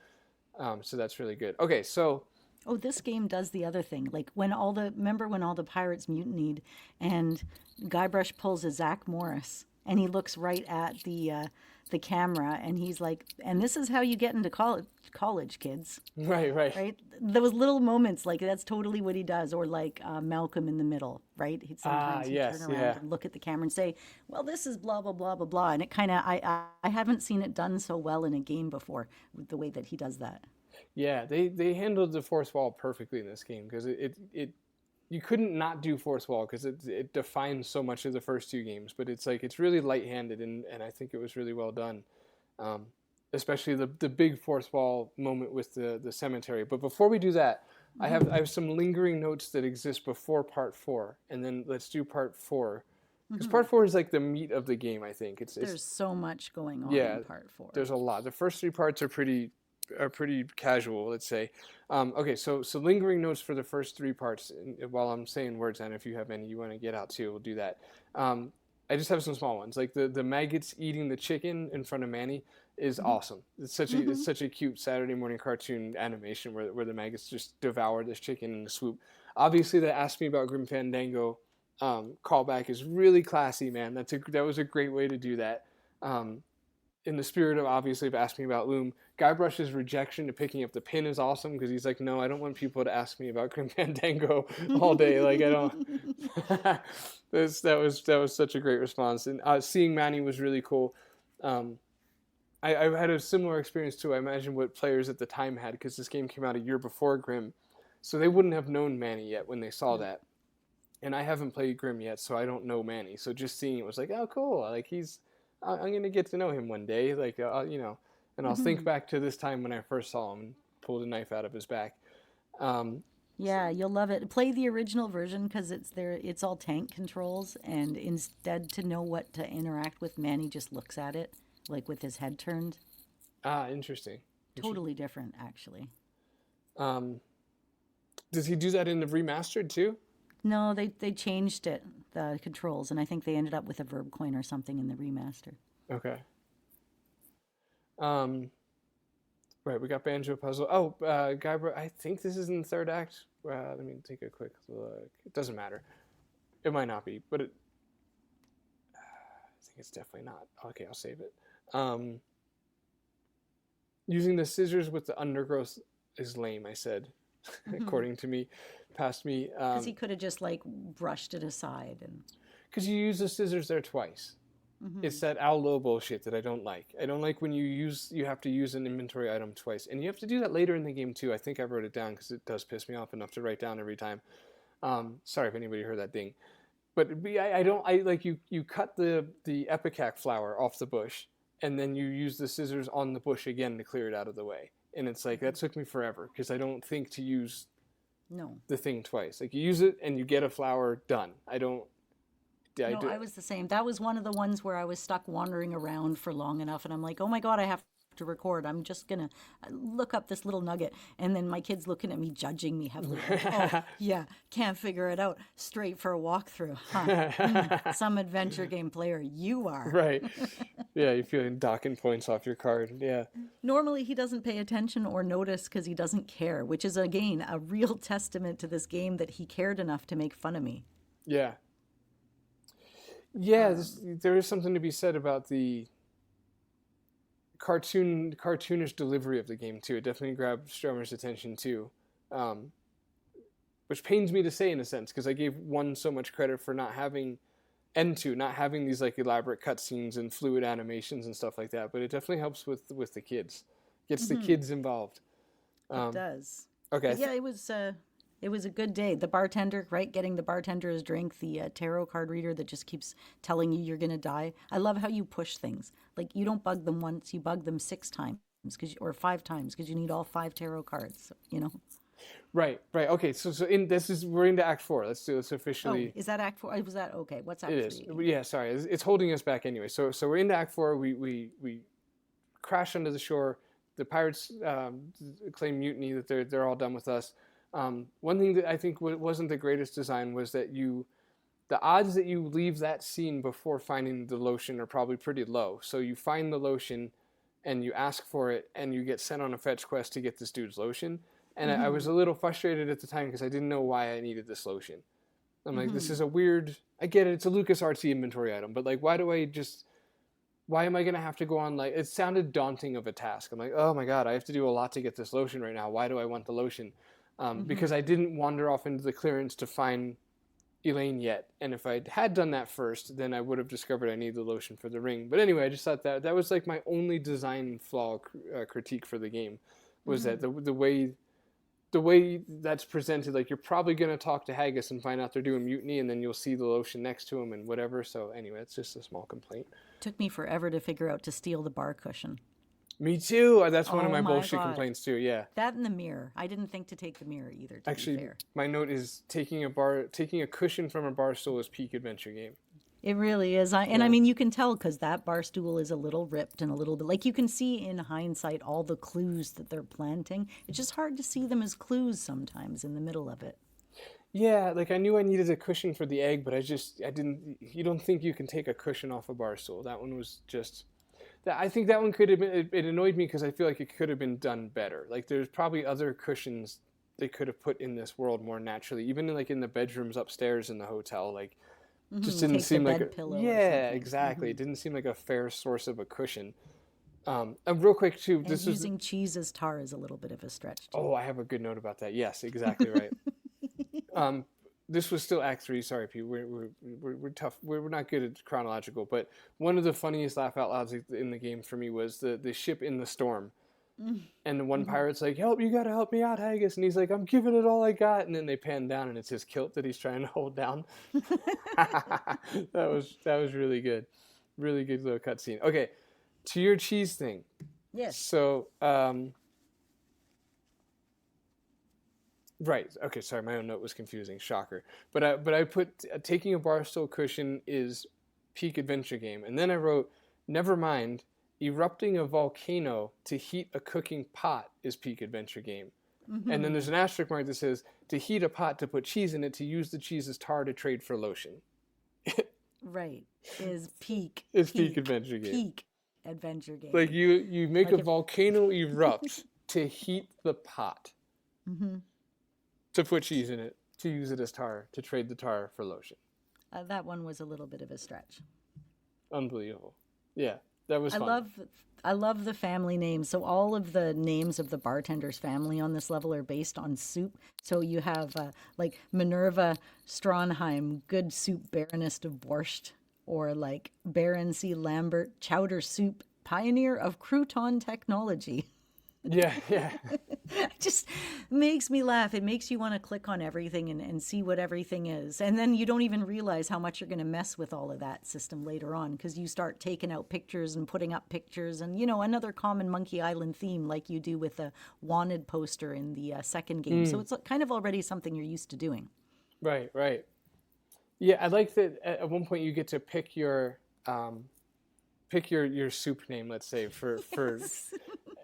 So that's really good. Okay, so. Oh, this game does the other thing. Like remember when all the pirates mutinied and Guybrush pulls a Zach Morris and he looks right at the camera and he's like, and this is how you get into college, kids. Right. Those little moments, like that's totally what he does. Or like Malcolm in the Middle, right? He'd sometimes turn around and look at the camera and say, well, this is blah, blah, blah, blah, blah. And it kind of, I haven't seen it done so well in a game before, with the way that he does that. Yeah, they handled the fourth wall perfectly in this game, because you couldn't not do fourth wall, because it defines so much of the first two games, but it's really light-handed, and I think it was really well done. Especially the big fourth wall moment with the cemetery. But before we do that, I have some lingering notes that exist before part 4, and then let's do part 4. Because part 4 is like the meat of the game, I think. There's so much going on in part 4. There's a lot. The first 3 parts are pretty casual, let's say. Okay, so lingering notes for the first 3 parts. While I'm saying words, and if you have any you want to get out too, we'll do that. I just have some small ones, like the maggots eating the chicken in front of Manny is awesome. It's such a cute Saturday morning cartoon animation where the maggots just devour this chicken in a swoop. Obviously, the Ask Me About Grim Fandango callback is really classy, man. That was a great way to do that. In the spirit of Ask Me About Loom, Guybrush's rejection to picking up the pin is awesome, because he's like, no, I don't want people to ask me about Grim Fandango all day. Like, I don't. that was such a great response, and seeing Manny was really cool. I had a similar experience too. I imagine what players at the time had, because this game came out a year before Grim, so they wouldn't have known Manny yet when they saw that. and I haven't played Grim yet, so I don't know Manny. So just seeing it was like, oh, cool. Like I'm gonna get to know him one day. Like and I'll think back to this time when I first saw him and pulled a knife out of his back. Um, Yeah, you'll love it. Play the original version because it's there. It's all tank controls, and instead to know what to interact with, Manny just looks at it like with his head turned. Interesting. Totally different, actually. Um, does he do that in the remastered too? No, they changed it, the controls, and I think they ended up with a verb coin or something in the remaster. Okay. Right, we got Banjo Puzzle. Oh, Guybrush, I think this is in the third act. Let me take a quick look. It doesn't matter. It might not be, but I think it's definitely not. Okay, I'll save it. Using the scissors with the undergrowth is lame, I said, according to me, past me. Because he could have just like brushed it aside and. Because you use the scissors there twice. It's that Al Low bullshit that I don't like. I don't like when you have to use an inventory item twice. And you have to do that later in the game too. I think I wrote it down because it does piss me off enough to write down every time. Sorry if anybody heard that ding. But I like you cut the ipecac flower off the bush and then you use the scissors on the bush again to clear it out of the way. And it's like, that took me forever because I don't think to use the thing twice. Like you use it and you get a flower, done. I was the same. That was one of the ones where I was stuck wandering around for long enough, and I'm like, oh my God, I have to record. I'm just going to look up this little nugget. And then my kid's looking at me, judging me heavily. Like, oh, yeah, can't figure it out. Straight for a walkthrough. Huh? Some adventure game player you are. Right. Yeah, you're feeling docking points off your card. Yeah. Normally he doesn't pay attention or notice because he doesn't care, which is, again, a real testament to this game that he cared enough to make fun of me. Yeah. Yeah, there is something to be said about the cartoonish delivery of the game too. It definitely grabbed Stromer's attention too, which pains me to say in a sense because I gave one so much credit for not having, and two not having these like elaborate cutscenes and fluid animations and stuff like that. But it definitely helps with the kids, gets the kids involved. It does. Okay. Yeah, it was a good day. The bartender, right? Getting the bartender his drink, the tarot card reader that just keeps telling you you're going to die. I love how you push things. Like, you don't bug them once, you bug them 6 times or 5 times because you need all 5 tarot cards, you know? Right. Okay, so we're into Act 4. Let's do this officially. Oh, is that Act 4? Was that, okay, what's Act 3? It is. Yeah, sorry. It's holding us back anyway. So we're into Act 4. We crash onto the shore. The pirates claim mutiny, that they're all done with us. One thing that I think wasn't the greatest design was that the odds that you leave that scene before finding the lotion are probably pretty low. So you find the lotion and you ask for it and you get sent on a fetch quest to get this dude's lotion. And I was a little frustrated at the time because I didn't know why I needed this lotion. I'm like, this is a weird, I get it, it's a LucasArtsy inventory item, but like, why am I going to have to go on, like, it sounded daunting of a task. I'm like, oh my God, I have to do a lot to get this lotion right now. Why do I want the lotion? Because I didn't wander off into the clearance to find Elaine yet. And if I had done that first, then I would have discovered I need the lotion for the ring. But anyway, I just thought that was like my only design flaw critique for the game was that the way that's presented, like you're probably going to talk to Haggis and find out they're doing mutiny and then you'll see the lotion next to him and whatever. So anyway, it's just a small complaint. Took me forever to figure out to steal the bar cushion. Me too. That's one of my my bullshit God. complaints too. Yeah. That and the mirror. I didn't think to take the mirror either. Actually, be fair. my note is taking a cushion from a bar stool is peak adventure game. It really is. I mean, you can tell because that bar stool is a little ripped and a little bit like you can see in hindsight all the clues that they're planting. It's just hard to see them as clues sometimes in the middle of it. Yeah, like I knew I needed a cushion for the egg, but I didn't. You don't think you can take a cushion off a bar stool? That one was just. I think that one could have been. It annoyed me because I feel like it could have been done better. Like there's probably other cushions they could have put in this world more naturally, even in the bedrooms upstairs in the hotel. Like just didn't seem like exactly. It didn't seem like a fair source of a cushion. And real quick too, and using cheese as tar is a little bit of a stretch too. Oh, I have a good note about that. Yes, exactly right. This was still Act 3. Sorry, Pete. We're tough. We're not good at chronological. But one of the funniest laugh out louds in the game for me was the ship in the storm. And the one pirate's like, "Help! You gotta help me out, Haggis." And he's like, "I'm giving it all I got." And then they pan down, and it's his kilt that he's trying to hold down. That was really good, really good little cutscene. Okay, to your cheese thing. Yes. So, right. Okay. Sorry, my own note was confusing. Shocker. But I put taking a Barstool cushion is peak adventure game, and then I wrote, never mind. Erupting a volcano to heat a cooking pot is peak adventure game. And then there's an asterisk mark that says to heat a pot to put cheese in it to use the cheese as tar to trade for lotion. Right. Is peak. It's peak adventure game. Peak adventure game. Like you make Like a volcano erupt to heat the pot. To put cheese in it, to use it as tar, to trade the tar for lotion. That one was a little bit of a stretch. Unbelievable. Yeah, that was fun. I love the family names. So all of the names of the bartender's family on this level are based on soup. So you have like Minerva Stronheim, good soup baroness of borscht, or like Baron C. Lambert, chowder soup pioneer of crouton technology. Yeah. It just makes me laugh. It makes you want to click on everything and see what everything is. And then you don't even realize how much you're going to mess with all of that system later on, because you start taking out pictures and putting up pictures. And, another common Monkey Island theme like you do with the wanted poster in the second game. So it's kind of already something you're used to doing. Right. Yeah, I like that at one point you get to pick your soup name, let's say, for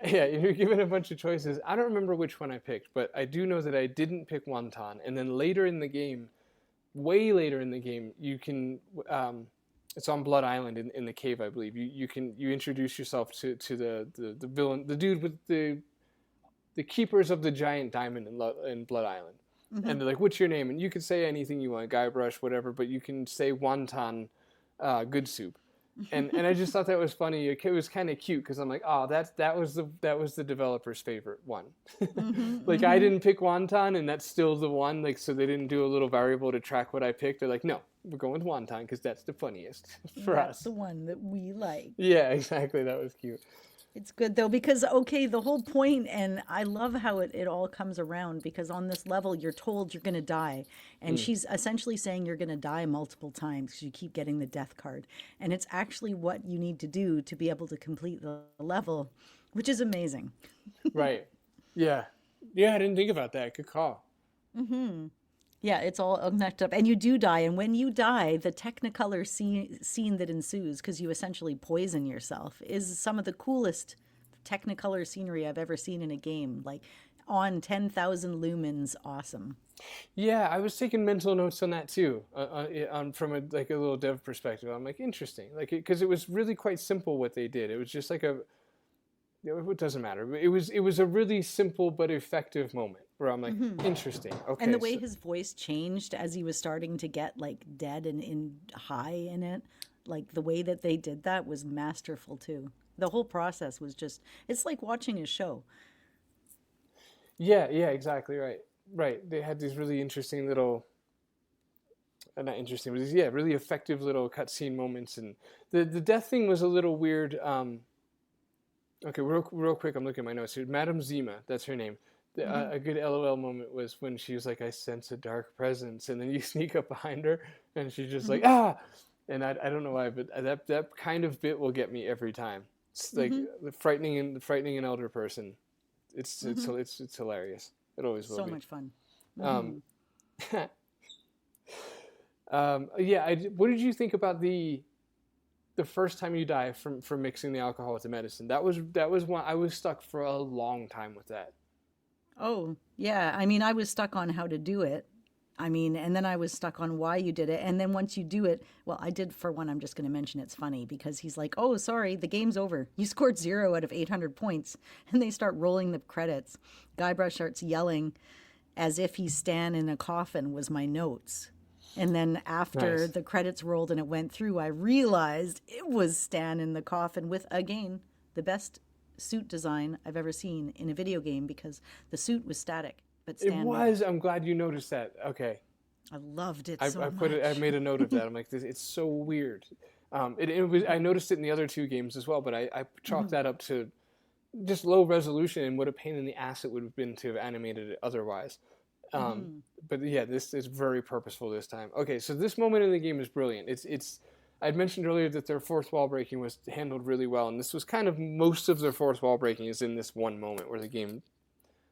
yeah, you're given a bunch of choices. I don't remember which one I picked, but I do know that I didn't pick wonton. And then later in the game, way later in the game, you can it's on Blood Island in the cave, I believe. You introduce yourself to the villain, the dude with the keepers of the giant diamond in Blood Island. And they're like, "What's your name?" And you can say anything you want, Guybrush, whatever, but you can say wonton, good soup. And I just thought that was funny. It was kind of cute because I'm like, oh, that was the developer's favorite one. I didn't pick wonton, and that's still the one. Like, so they didn't do a little variable to track what I picked. They're like, no, we're going with wonton because that's the funniest for us. That's the one that we like. Yeah, exactly. That was cute. It's good though, because the whole point, and I love how it all comes around, because on this level you're told you're going to die, and she's essentially saying you're going to die multiple times because you keep getting the death card, and it's actually what you need to do to be able to complete the level, which is amazing. Right. Yeah, I didn't think about that. Good call. Yeah, it's all connected up, and you do die, and when you die, the Technicolor scene that ensues, because you essentially poison yourself, is some of the coolest Technicolor scenery I've ever seen in a game. Like, on 10,000 lumens, awesome. Yeah, I was taking mental notes on that too, from a little dev perspective. I'm like, interesting, because it was really quite simple what they did. It was just like it doesn't matter. It was a really simple but effective moment where I'm like, interesting. Okay. And the way his voice changed as he was starting to get like dead and in high in it, like the way that they did that was masterful too. The whole process was it's like watching a show. Yeah, exactly right. Right. They had these really interesting little, not interesting, but really effective little cutscene moments, and the death thing was a little weird. Okay, real quick, I'm looking at my notes here. Madame Zima, that's her name. A good LOL moment was when she was like, "I sense a dark presence," and then you sneak up behind her, and she's just like, "Ah!" And I don't know why, but that kind of bit will get me every time. It's like frightening an elder person. It's hilarious. It always will be. So much fun. What did you think about the first time you die from mixing the alcohol with the medicine? That was one I was stuck for a long time with that. Oh, yeah. I mean, I was stuck on how to do it. I mean, and then I was stuck on why you did it. And then once you do it, well, I did, for one, I'm just going to mention it's funny because he's like, "Oh, sorry, the game's over. You scored 0 out of 800 points." And they start rolling the credits. Guybrush starts yelling as if he's Stan in a coffin was my notes. And then after the credits rolled and it went through, I realized it was Stan in the coffin with, again, the best suit design I've ever seen in a video game, because the suit was static, but Stan It was. I'm glad you noticed that. Okay. I loved it so much. I made a note of that. I'm like, it's so weird. It was. I noticed it in the other two games as well, but I chalked that up to just low resolution, and what a pain in the ass it would have been to have animated it otherwise. But yeah, this is very purposeful this time. Okay, so this moment in the game is brilliant. It's I'd mentioned earlier that their fourth wall breaking was handled really well, and this was kind of most of their fourth wall breaking is in this one moment where the game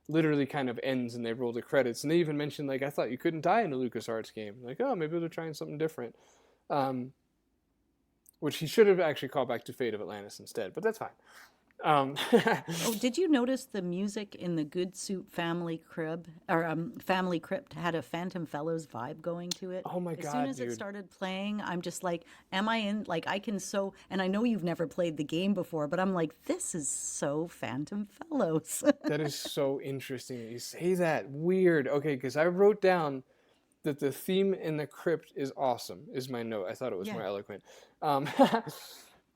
literally kind of ends and they roll the credits. And they even mentioned, like, I thought you couldn't die in a LucasArts game. Like, oh, maybe they're trying something different. Which he should have actually called back to Fate of Atlantis instead, but that's fine. Oh, did you notice the music in the Good Soup family crib or family crypt had a Phantom Fellows vibe going to it? Oh my God, As soon as dude. it started playing, I'm just like, am I in? Like, I can so, and I know you've never played the game before, but I'm like, this is so Phantom Fellows. That is so interesting that you say that. Weird. Okay, because I wrote down that the theme in the crypt is awesome, is my note. I thought it was more eloquent.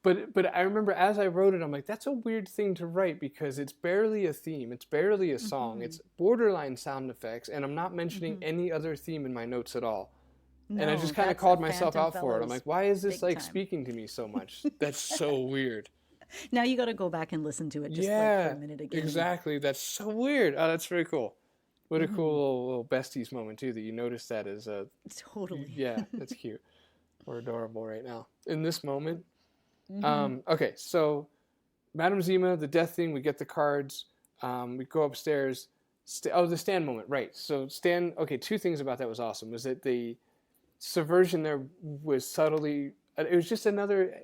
But I remember as I wrote it, I'm like, that's a weird thing to write because it's barely a theme. It's barely a song. It's borderline sound effects, and I'm not mentioning any other theme in my notes at all. No, and I just kind of that's called a myself Phantom out for it. I'm Fellows like, why is this big like time. speaking to me so much? That's so weird. Now you got to go back and listen to it just like Yeah, for a minute again. exactly. That's so weird. Oh, that's very cool. What a cool little besties moment too that you noticed that as a Totally. yeah, that's cute. We're adorable right now in this moment. Okay, so Madame Zima, the death thing, we get the cards, we go upstairs. The Stan moment, right. So Stan, okay, two things about that was awesome. Was that the subversion there was subtly, it was just another,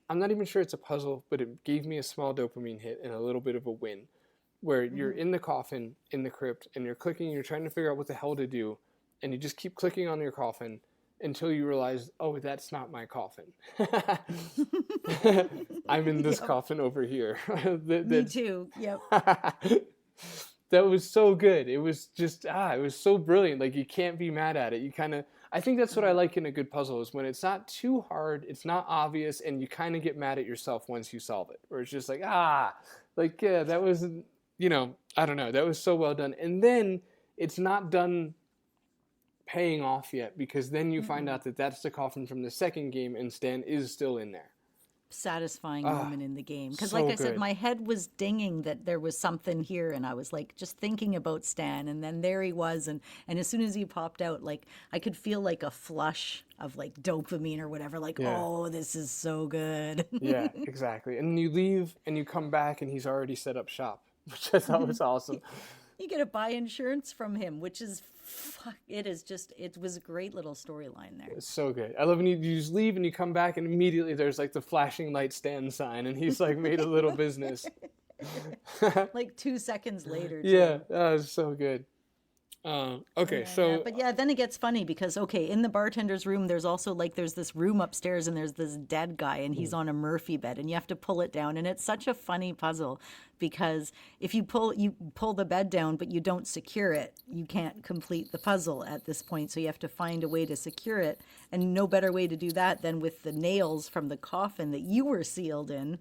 I'm not even sure it's a puzzle, but it gave me a small dopamine hit and a little bit of a win. Where you're in the coffin, in the crypt, and you're clicking, you're trying to figure out what the hell to do, and you just keep clicking on your coffin until you realize, oh, that's not my coffin. I'm in this coffin over here. Me too. Yep. That was so good. It was just, it was so brilliant. Like, you can't be mad at it. You kind of, I think that's what I like in a good puzzle is when it's not too hard, it's not obvious, and you kind of get mad at yourself once you solve it. Where it's just like, like, yeah, that was, I don't know. That was so well done. And then it's not done paying off yet because then you find out that that's the coffin from the second game and Stan is still in there. Satisfying moment in the game. Because so like I said, good. my head was dinging that there was something here and I was like just thinking about Stan and then there he was and as soon as he popped out, like I could feel like a flush of like dopamine or whatever, like, oh, this is so good. Yeah, exactly. And you leave and you come back and he's already set up shop, which I thought was awesome. You get to buy insurance from him, which is, it was a great little storyline there. It's so good. I love when you just leave and you come back and immediately there's like the flashing light Stan sign and he's like made a little business. Like 2 seconds later. Too. Yeah, that was so good. Okay, so But yeah, then it gets funny because, okay, in the bartender's room, there's also like, there's this room upstairs and there's this dead guy and he's on a Murphy bed and you have to pull it down. And it's such a funny puzzle because if you pull the bed down, but you don't secure it, you can't complete the puzzle at this point. So you have to find a way to secure it. And no better way to do that than with the nails from the coffin that you were sealed in,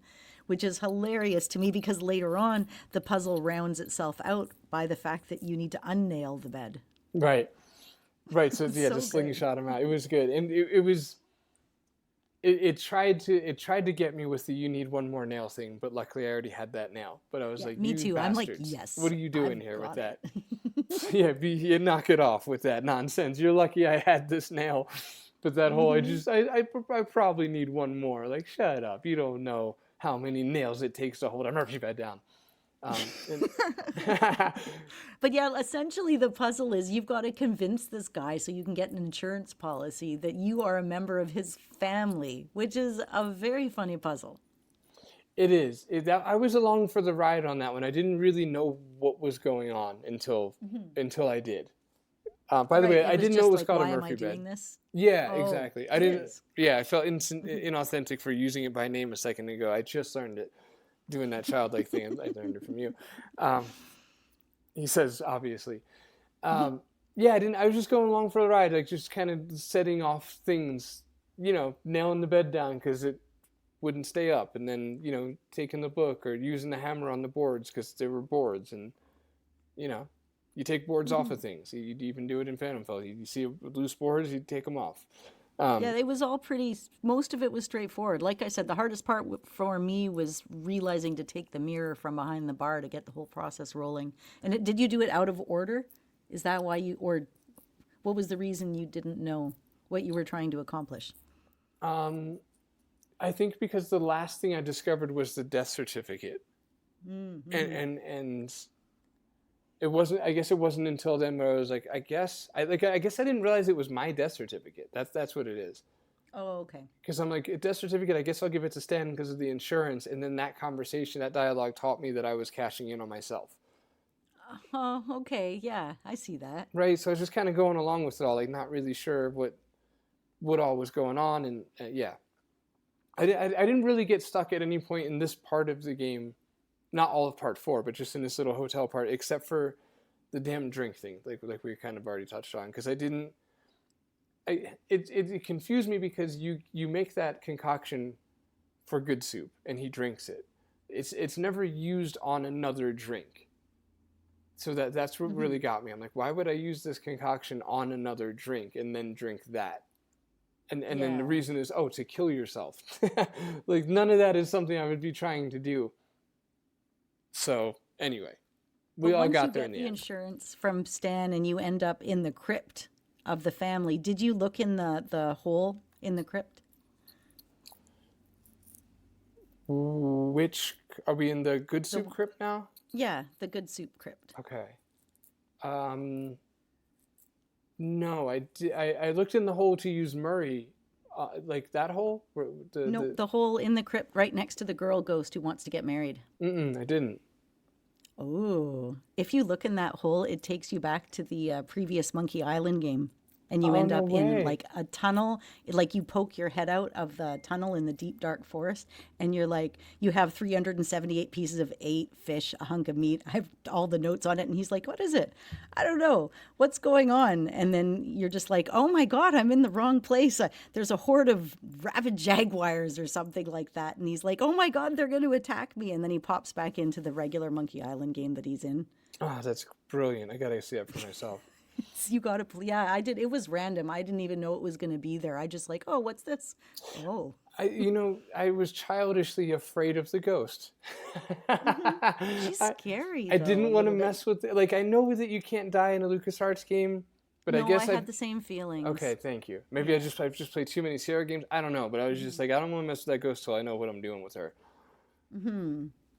which is hilarious to me because later on the puzzle rounds itself out by the fact that you need to unnail the bed. right. So yeah, So just slingshot him out. It was good, and it tried to get me with the you need one more nail thing, but luckily I already had that nail. But I was like, me you too. bastards. I'm like, yes. What are you doing I've here with got that? it. Yeah, you knock it off with that nonsense. You're lucky I had this nail, but that whole I probably need one more. Like, shut up. You don't know how many nails it takes to hold a Murphy bed down. But yeah, essentially the puzzle is you've got to convince this guy so you can get an insurance policy that you are a member of his family, which is a very funny puzzle. It is. I was along for the ride on that one. I didn't really know what was going on until I did. By the way, I didn't know it was called a Murphy Why am I doing bed. this? Yeah, Oh, exactly. I it didn't. is. Yeah, I felt inauthentic for using it by name a second ago. I just learned it, doing that childlike thing. I learned it from you. He says, obviously. Yeah, I didn't. I was just going along for the ride, like just kind of setting off things, nailing the bed down because it wouldn't stay up, and then taking the book or using the hammer on the boards because there were boards, and you take boards off of things. You even do it in Phantom Fellows. You see loose boards, you take them off. Yeah, it was all pretty, most of it was straightforward. Like I said, the hardest part for me was realizing to take the mirror from behind the bar to get the whole process rolling. And did you do it out of order? Is that why you, or what was the reason you didn't know what you were trying to accomplish? I think because the last thing I discovered was the death certificate, and it wasn't. I guess it wasn't until then where I was like, I guess I didn't realize it was my death certificate. That's what it is. Oh, okay. Because I'm like, a death certificate, I guess I'll give it to Stan because of the insurance. And then that conversation, that dialogue taught me that I was cashing in on myself. Oh, okay. Yeah, I see that. Right. So I was just kind of going along with it all, like not really sure what all was going on. And yeah, I didn't really get stuck at any point in this part of the game, not all of part 4, but just in this little hotel part, except for the damn drink thing, like we kind of already touched on. Because it confused me because you make that concoction for good soup and he drinks it. It's never used on another drink. So that's what really got me. I'm like, why would I use this concoction on another drink and then drink that? And then the reason is, to kill yourself. Like none of that is something I would be trying to do. So anyway, we all got there in the end. Insurance from Stan and you end up in the crypt of the family. Did you look in the hole in the crypt? Which are we in the good soup crypt now? Yeah, the good soup crypt. Okay. No, I looked in the hole to use Murray, like that hole. The hole in the crypt right next to the girl ghost who wants to get married. I didn't. Oh, if you look in that hole, it takes you back to the previous Monkey Island game. And you end up in like a tunnel, like you poke your head out of the tunnel in the deep dark forest, and you're like, you have 378 pieces of 8 fish, a hunk of meat. I have all the notes on it, and he's like, "What is it? I don't know. What's going on?" And then you're just like, "Oh my God, I'm in the wrong place. There's a horde of rabid jaguars or something like that." And he's like, "Oh my God, they're going to attack me!" And then he pops back into the regular Monkey Island game that he's in. Oh, that's brilliant. I gotta see that for myself. You gotta, yeah, I did. It was random. I didn't even know it was gonna be there. I just like, oh, what's this? Oh, I was childishly afraid of the ghost. she's scary. I didn't want to mess with it. Like I know that you can't die in a LucasArts game, but I guess I had the same feelings. Okay, thank you. Maybe I've just played too many Sierra games. I don't know, but I was just like, I don't want to mess with that ghost till I know what I'm doing with her.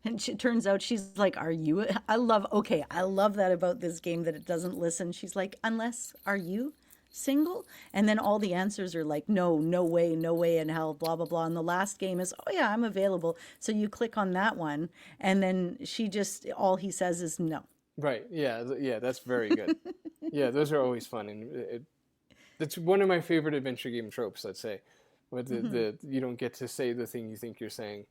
And it turns out she's like, "Are you?" I love that about this game that it doesn't listen. She's like, "Unless, are you single?" And then all the answers are like, "No, no way in hell," blah, blah, blah. And the last game is, "Oh yeah, I'm available." So you click on that one, and then all he says is no. Right. Yeah. Yeah. That's very good. Yeah. Those are always fun. And that's one of my favorite adventure game tropes, let's say. Where you don't get to say the thing you think you're saying.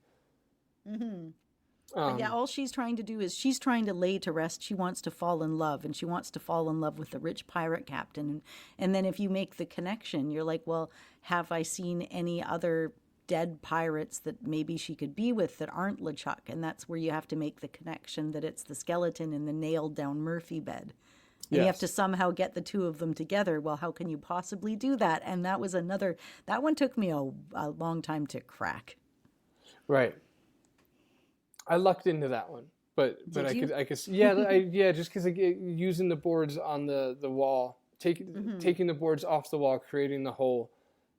All she's trying to do is she's trying to lay to rest. She wants to fall in love, and she wants to fall in love with the rich pirate captain. And then if you make the connection, you're like, well, have I seen any other dead pirates that maybe she could be with that aren't LeChuck? And that's where you have to make the connection that it's the skeleton in the nailed down Murphy bed. And you have to somehow get the two of them together. Well, how can you possibly do that? And that one took me a long time to crack. Right. I lucked into that one, but I could just because using the boards on the wall, taking the boards off the wall, creating the hole,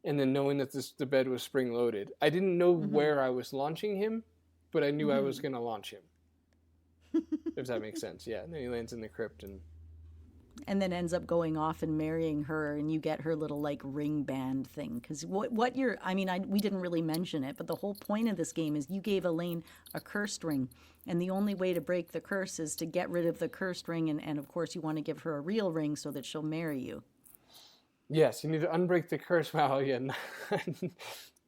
and then knowing that the bed was spring loaded. I didn't know where I was launching him, but I knew I was going to launch him. If that makes sense, yeah. And then he lands in the crypt and then ends up going off and marrying her, and you get her little like ring band thing. Because we didn't really mention it, but the whole point of this game is you gave Elaine a cursed ring, and the only way to break the curse is to get rid of the cursed ring, and of course you want to give her a real ring so that she'll marry you. Yes, you need to unbreak the curse. Wow, yeah,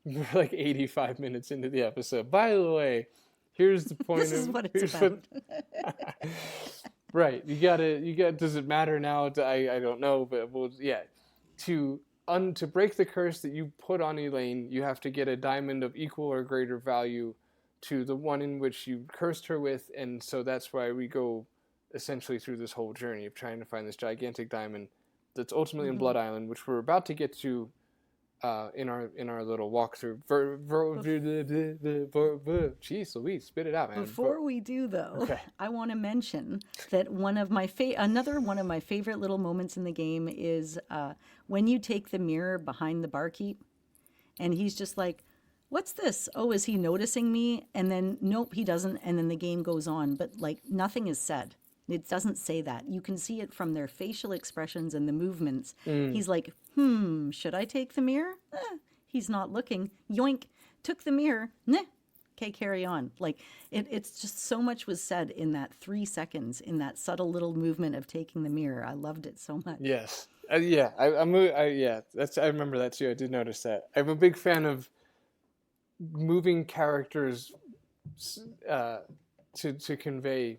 we're like 85 minutes into the episode. By the way, here's the point. This is what it's about. Right, you got. Does it matter now? I don't know, but to break the curse that you put on Elaine, you have to get a diamond of equal or greater value to the one in which you cursed her with, and so that's why we go essentially through this whole journey of trying to find this gigantic diamond that's ultimately in Blood Island, which we're about to get to in our little walkthrough. Jeez Louise, spit it out, man. Before we do, though, Okay. I want to mention that another one of my favorite little moments in the game is when you take the mirror behind the barkeep, and he's just like, "What's this? Oh, is he noticing me?" And then nope, he doesn't, and then the game goes on, but like nothing is said. It doesn't say that. You can see it from their facial expressions and the movements. He's like, should I take the mirror? He's not looking. Yoink, took the mirror. Nah. Okay, carry on. Like, it's just so much was said in that 3 seconds, in that subtle little movement of taking the mirror. I loved it so much. Yes. Yeah. I remember that too. I did notice that. I'm a big fan of moving characters to convey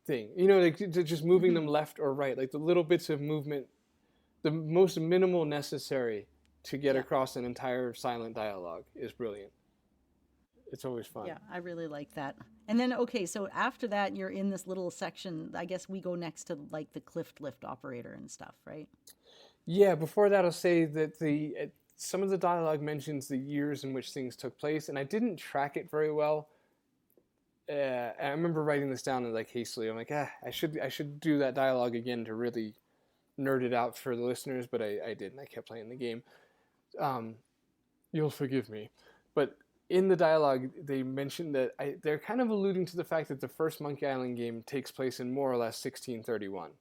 thing, like just moving them left or right, like the little bits of movement, the most minimal necessary to get across an entire silent dialogue is brilliant. It's always fun. Yeah, I really like that. And then, okay, so after that, you're in this little section. I guess we go next to like the cliff lift operator and stuff, right? Yeah, before that, I'll say that some of the dialogue mentions the years in which things took place, and I didn't track it very well. I remember writing this down and like hastily. I'm like, I should do that dialogue again to really nerd it out for the listeners, but I didn't. I kept playing the game. You'll forgive me, but in the dialogue they mentioned that they're kind of alluding to the fact that the first Monkey Island game takes place in more or less 1631.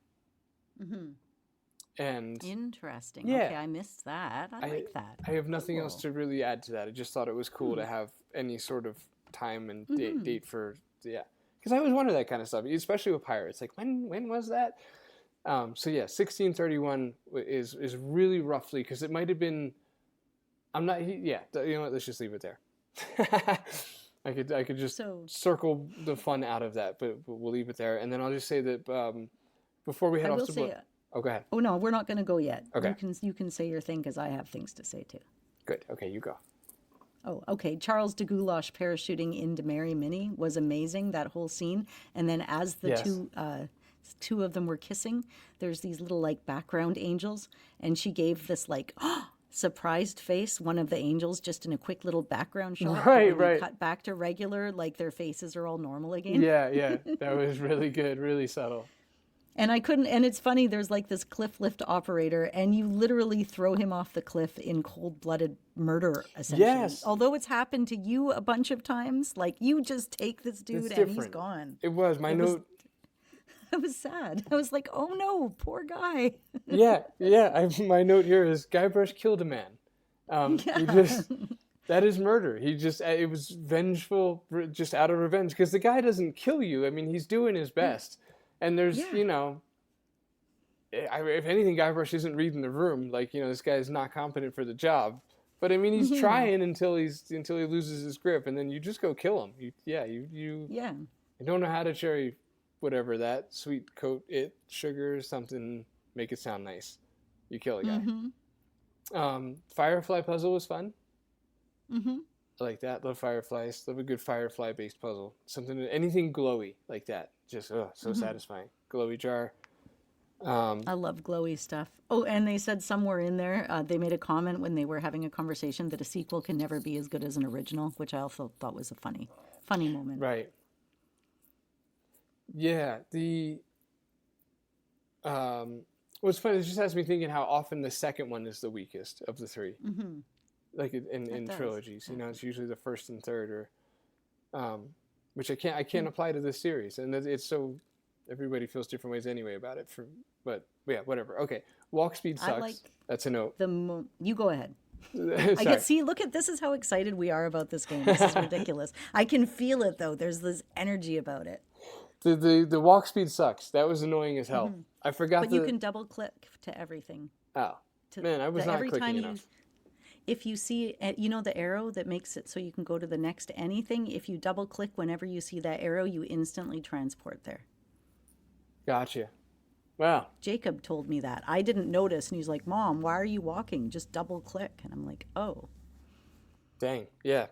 And interesting. Yeah, okay, I missed that. I like that. I have nothing else to really add to that. I just thought it was cool to have any sort of time and date for because I always wonder that kind of stuff, especially with pirates. Like when was that? So yeah, 1631 is really roughly, because it might have been. I'm not. You know what? Let's just leave it there. I could just circle the fun out of that, but we'll leave it there. And then I'll just say that before we head off to oh, go ahead. Oh no, we're not going to go yet. Okay. You can say your thing because I have things to say too. Good. Okay, you go. Oh, okay. Charles de Goulash parachuting into Mary Minnie was amazing, that whole scene. And then as the two of them were kissing, there's these little like background angels, and she gave this like surprised face, one of the angels, just in a quick little background shot. Right. Cut back to regular, like their faces are all normal again. Yeah. That was really good, really subtle. And and it's funny, there's like this cliff lift operator, and you literally throw him off the cliff in cold-blooded murder, essentially. Yes. Although it's happened to you a bunch of times, like you just take this dude and he's gone. It was my note. It was sad. I was like, oh no, poor guy. Yeah. My note here is Guybrush killed a man. That is murder. It was vengeful, just out of revenge, because the guy doesn't kill you. I mean, he's doing his best. And there's, if anything, Guybrush isn't reading the room. Like, this guy's not competent for the job. But I mean, he's trying until he loses his grip, and then you just go kill him. You don't know how to cherry whatever that sweet coat sugar something, make it sound nice. You kill a guy. Firefly puzzle was fun. I like that. Love fireflies. Love a good firefly based puzzle. Anything glowy like that. Just so satisfying. Glowy jar. I love glowy stuff. Oh, and they said somewhere in there, they made a comment when they were having a conversation that a sequel can never be as good as an original, which I also thought was a funny moment. Right. Yeah. What's funny, it just has me thinking how often the second one is the weakest of the three. Like in trilogies, it's usually the first and third, or which I can't apply to this series, and it's so everybody feels different ways anyway about it. But yeah, whatever. Okay, walk speed sucks. That's a note. You go ahead. Look at this is how excited we are about this game. This is ridiculous. I can feel it though. There's this energy about it. The walk speed sucks. That was annoying as hell. I forgot. But you can double click to everything. Oh man, I was not clicking enough. If you see, the arrow that makes it so you can go to the next anything, if you double click whenever you see that arrow, you instantly transport there. Gotcha. Wow. Jacob told me that. I didn't notice, and he's like, Mom, why are you walking? Just double click. And I'm like, oh. Dang. Yeah.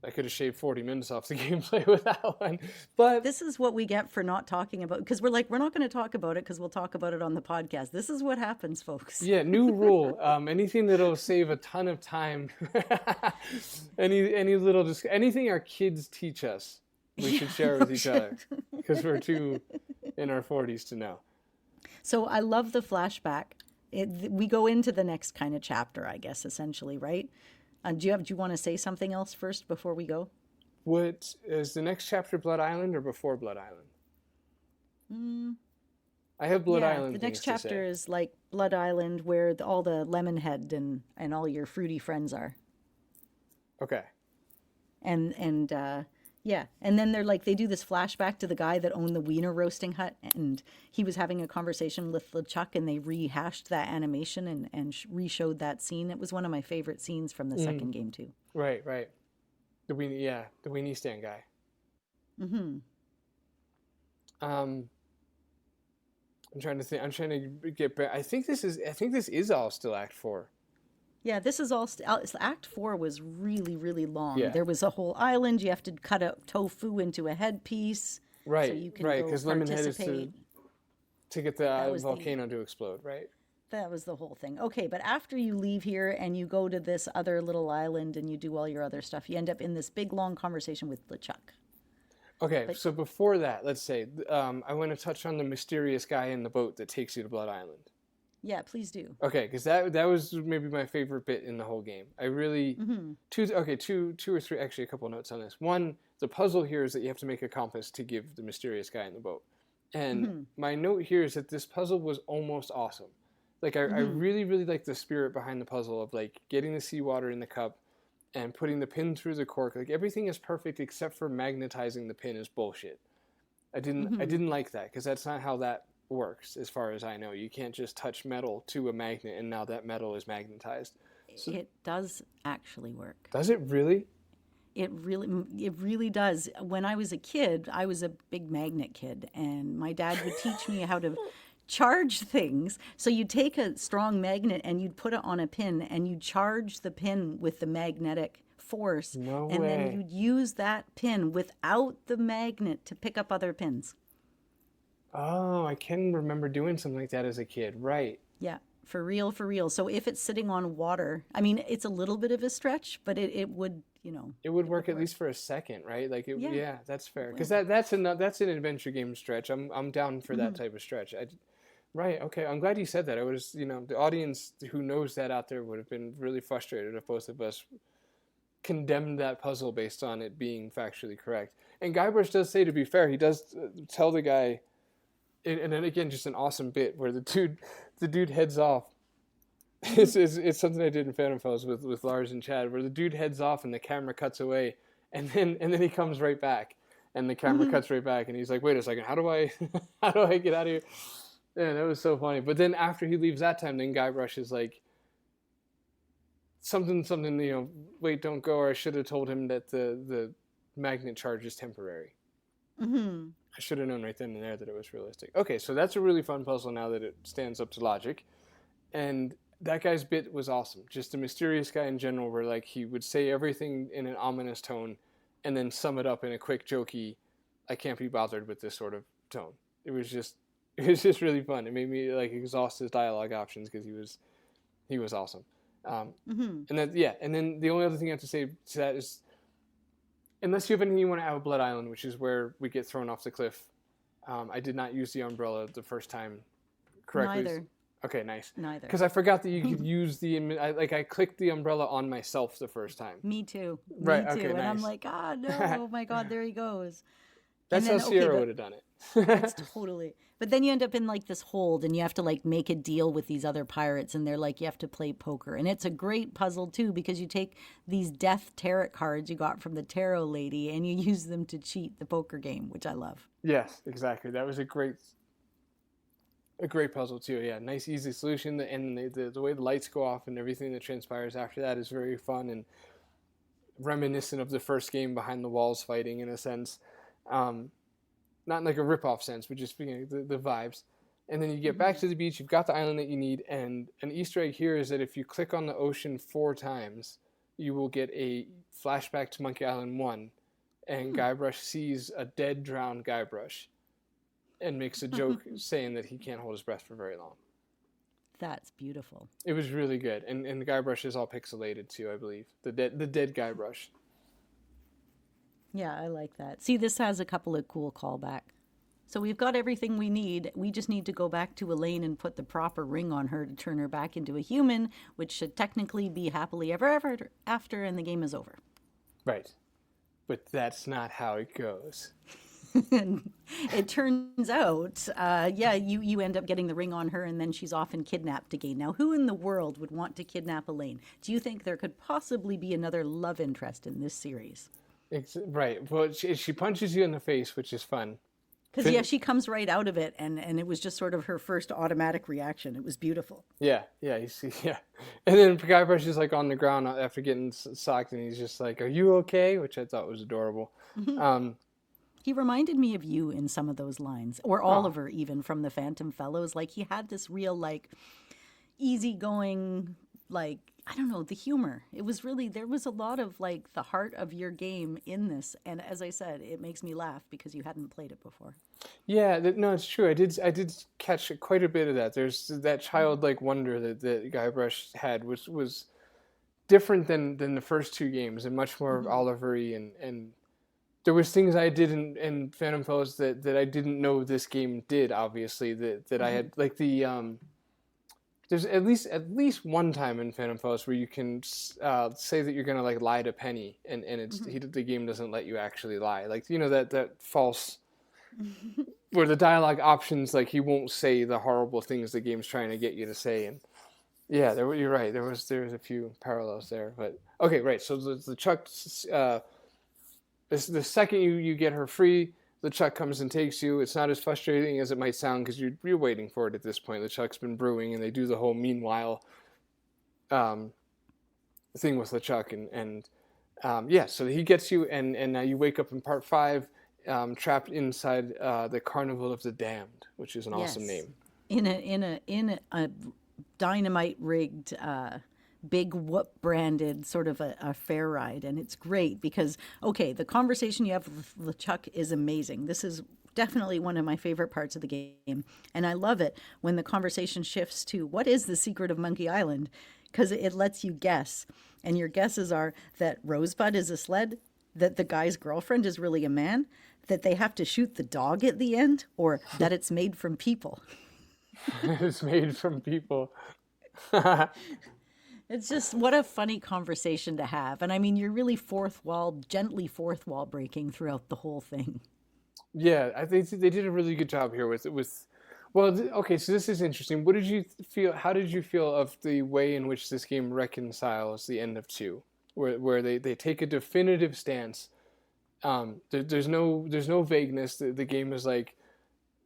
I could have shaved 40 minutes off the gameplay with that one. But This is what we get for not talking about, because we're like, we're not going to talk about it because we'll talk about it on the podcast. This is what happens, folks. yeah, new rule. Anything that'll save a ton of time, any little anything our kids teach us, we should share with each other because we're too in our 40s to know. So I love the flashback. We go into the next kind of chapter, I guess, essentially, right? Do you want to say something else first before we go? What is the next chapter? Blood Island or before Blood Island? I have Blood Island. The next things to chapter say. is like Blood Island, where all the Lemonhead and all your fruity friends are. Okay. And then they're like, they do this flashback to the guy that owned the wiener roasting hut, and he was having a conversation with LeChuck, and they rehashed that animation and re-showed that scene. It was one of my favorite scenes from the second game too. Right. The weenie stand guy. Mm-hmm. I'm trying to think. I'm trying to get back. I think this is all still Act 4. Yeah, this is all. Act 4 was really, really long. Yeah. There was a whole island. You have to cut a tofu into a headpiece. Right. So you can right. go Because Lemonhead is participate. to get the volcano to explode. Right. That was the whole thing. Okay, but after you leave here and you go to this other little island and you do all your other stuff, you end up in this big, long conversation with LeChuck. Okay. So before that, let's say I want to touch on the mysterious guy in the boat that takes you to Blood Island. Yeah, please do. Okay, because that was maybe my favorite bit in the whole game. I really two or three, actually a couple notes on this. One, the puzzle here is that you have to make a compass to give the mysterious guy in the boat. And my note here is that this puzzle was almost awesome. Like I really, really like the spirit behind the puzzle of like getting the seawater in the cup and putting the pin through the cork. Like everything is perfect except for magnetizing the pin is bullshit. I didn't like that because that's not how that works as far as I know. You can't just touch metal to a magnet and now that metal is magnetized. So, It does actually work. does it really? It really does. When I was a kid, I was a big magnet kid, and my dad would teach me how to charge things. So you'd take a strong magnet and you'd put it on a pin and you'd charge the pin with the magnetic force. No and way. then you'd use that pin without the magnet to pick up other pins. Oh, I can remember doing something like that as a kid. Right. Yeah, for real, for real. So if it's sitting on water, I mean, it's a little bit of a stretch, but it would, It would work at least for a second, right? Like Yeah. yeah, that's fair. Because that's an adventure game stretch. I'm down for that type of stretch. Right. Okay. I'm glad you said that. I was, the audience who knows that out there would have been really frustrated if both of us condemned that puzzle based on it being factually correct. And Guybrush does say, to be fair, he does tell the guy, and then again, just an awesome bit where the dude heads off. It's something I did in Phantom Fellows with Lars and Chad, where the dude heads off and the camera cuts away, and then he comes right back, and the camera cuts right back, and he's like, "Wait a second, how do I get out of here?" Yeah, that was so funny. But then after he leaves that time, then Guybrush is like, something, wait, don't go, or I should have told him that the magnet charge is temporary. Mm-hmm. I should have known right then and there that it was realistic. Okay, so that's a really fun puzzle now that it stands up to logic. And that guy's bit was awesome. Just a mysterious guy in general where like he would say everything in an ominous tone and then sum it up in a quick jokey, I can't be bothered with this sort of tone. It was just really fun. It made me like exhaust his dialogue options because he was awesome. And then the only other thing I have to say to that is, unless you have anything you want to add with Blood Island, which is where we get thrown off the cliff, I did not use the umbrella the first time correctly. Neither. Okay, nice. Neither. Because I forgot that you could use I clicked the umbrella on myself the first time. Me too. Right, Me too. okay, And I'm nice. like, no, oh my God, there he goes. That's And how then, Sierra would have done it. That's totally. But then you end up in like this hold and you have to like make a deal with these other pirates and they're like, you have to play poker. And it's a great puzzle too because you take these death tarot cards you got from the tarot lady and you use them to cheat the poker game, which I love. Yes, exactly. That was a great puzzle too. Yeah, nice, easy solution. And the way the lights go off and everything that transpires after that is very fun and reminiscent of the first game, behind the walls fighting in a sense. Not in like a rip-off sense, but just the vibes. And then you get back to the beach, you've got the island that you need, and an Easter egg here is that if you click on the ocean 4 times, you will get a flashback to Monkey Island 1, and Guybrush sees a dead, drowned Guybrush and makes a joke saying that he can't hold his breath for very long. That's beautiful. It was really good, and the Guybrush is all pixelated too, I believe. The dead Guybrush. Yeah, I like that. See, this has a couple of cool callbacks. So we've got everything we need. We just need to go back to Elaine and put the proper ring on her to turn her back into a human, which should technically be happily ever after, and the game is over. Right. But that's not how it goes. And it turns out, you end up getting the ring on her, and then she's off and kidnapped again. Now, who in the world would want to kidnap Elaine? Do you think there could possibly be another love interest in this series? Right. Well, she punches you in the face, which is fun. Because, she comes right out of it, and it was just sort of her first automatic reaction. It was beautiful. Yeah, you see, yeah. And then Guybrush is like on the ground after getting socked, and he's just like, "Are you okay?" Which I thought was adorable. He reminded me of you in some of those lines, or Oliver even from the Phantom Fellows. Like, he had this real, like, easygoing, like, I don't know, the humor. It was really, there was a lot of, like, the heart of your game in this. And as I said, it makes me laugh because you hadn't played it before. Yeah, no, it's true. I did catch quite a bit of that. There's that childlike wonder that Guybrush had was different than the first two games, and much more Oliver-y, and there was things I did in Phantom Fellows that I didn't know this game did, obviously, that I had, like the there's at least one time in Phantom Fellows where you can say that you're gonna like lie to Penny, and it's the game doesn't let you actually lie. Like, you know, that false where the dialogue options, like, he won't say the horrible things the game's trying to get you to say. And yeah, you're right. There was a few parallels there. But okay, right. So the Chuck, the second you get her free, the Chuck comes and takes you. It's not as frustrating as it might sound because you're waiting for it at this point. The Chuck's been brewing, and they do the whole meanwhile thing with the Chuck, and so he gets you, and now you wake up in part 5, trapped inside the Carnival of the Damned, which is an awesome name. In a dynamite rigged, big whoop branded sort of a fair ride, and it's great because the conversation you have with LeChuck is amazing. This is definitely one of my favorite parts of the game, and I love it when the conversation shifts to what is the secret of Monkey Island, because it lets you guess, and your guesses are that Rosebud is a sled, that the guy's girlfriend is really a man, that they have to shoot the dog at the end, or that it's made from people. It's made from people. It's just, what a funny conversation to have. And I mean, you're really gently fourth wall breaking throughout the whole thing. Yeah, I think they did a really good job here with well, okay, so this is interesting. What did you feel, how did you feel of the way in which this game reconciles the end of 2? Where they take a definitive stance. There's no vagueness. The game is like,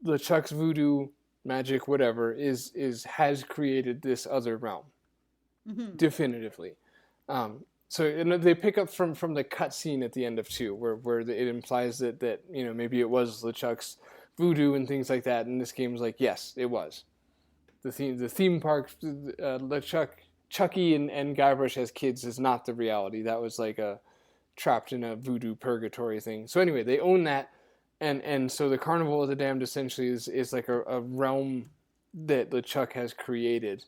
LeChuck's voodoo magic, whatever, has created this other realm. Definitively. So they pick up from the cutscene at the end of 2, where it implies that you know, maybe it was LeChuck's voodoo and things like that, and this game's like, yes, it was. The theme park, LeChuck, Chucky and Guybrush as kids is not the reality. That was like a trapped in a voodoo purgatory thing. So anyway, they own that, and so the Carnival of the Damned essentially is like a realm that LeChuck has created.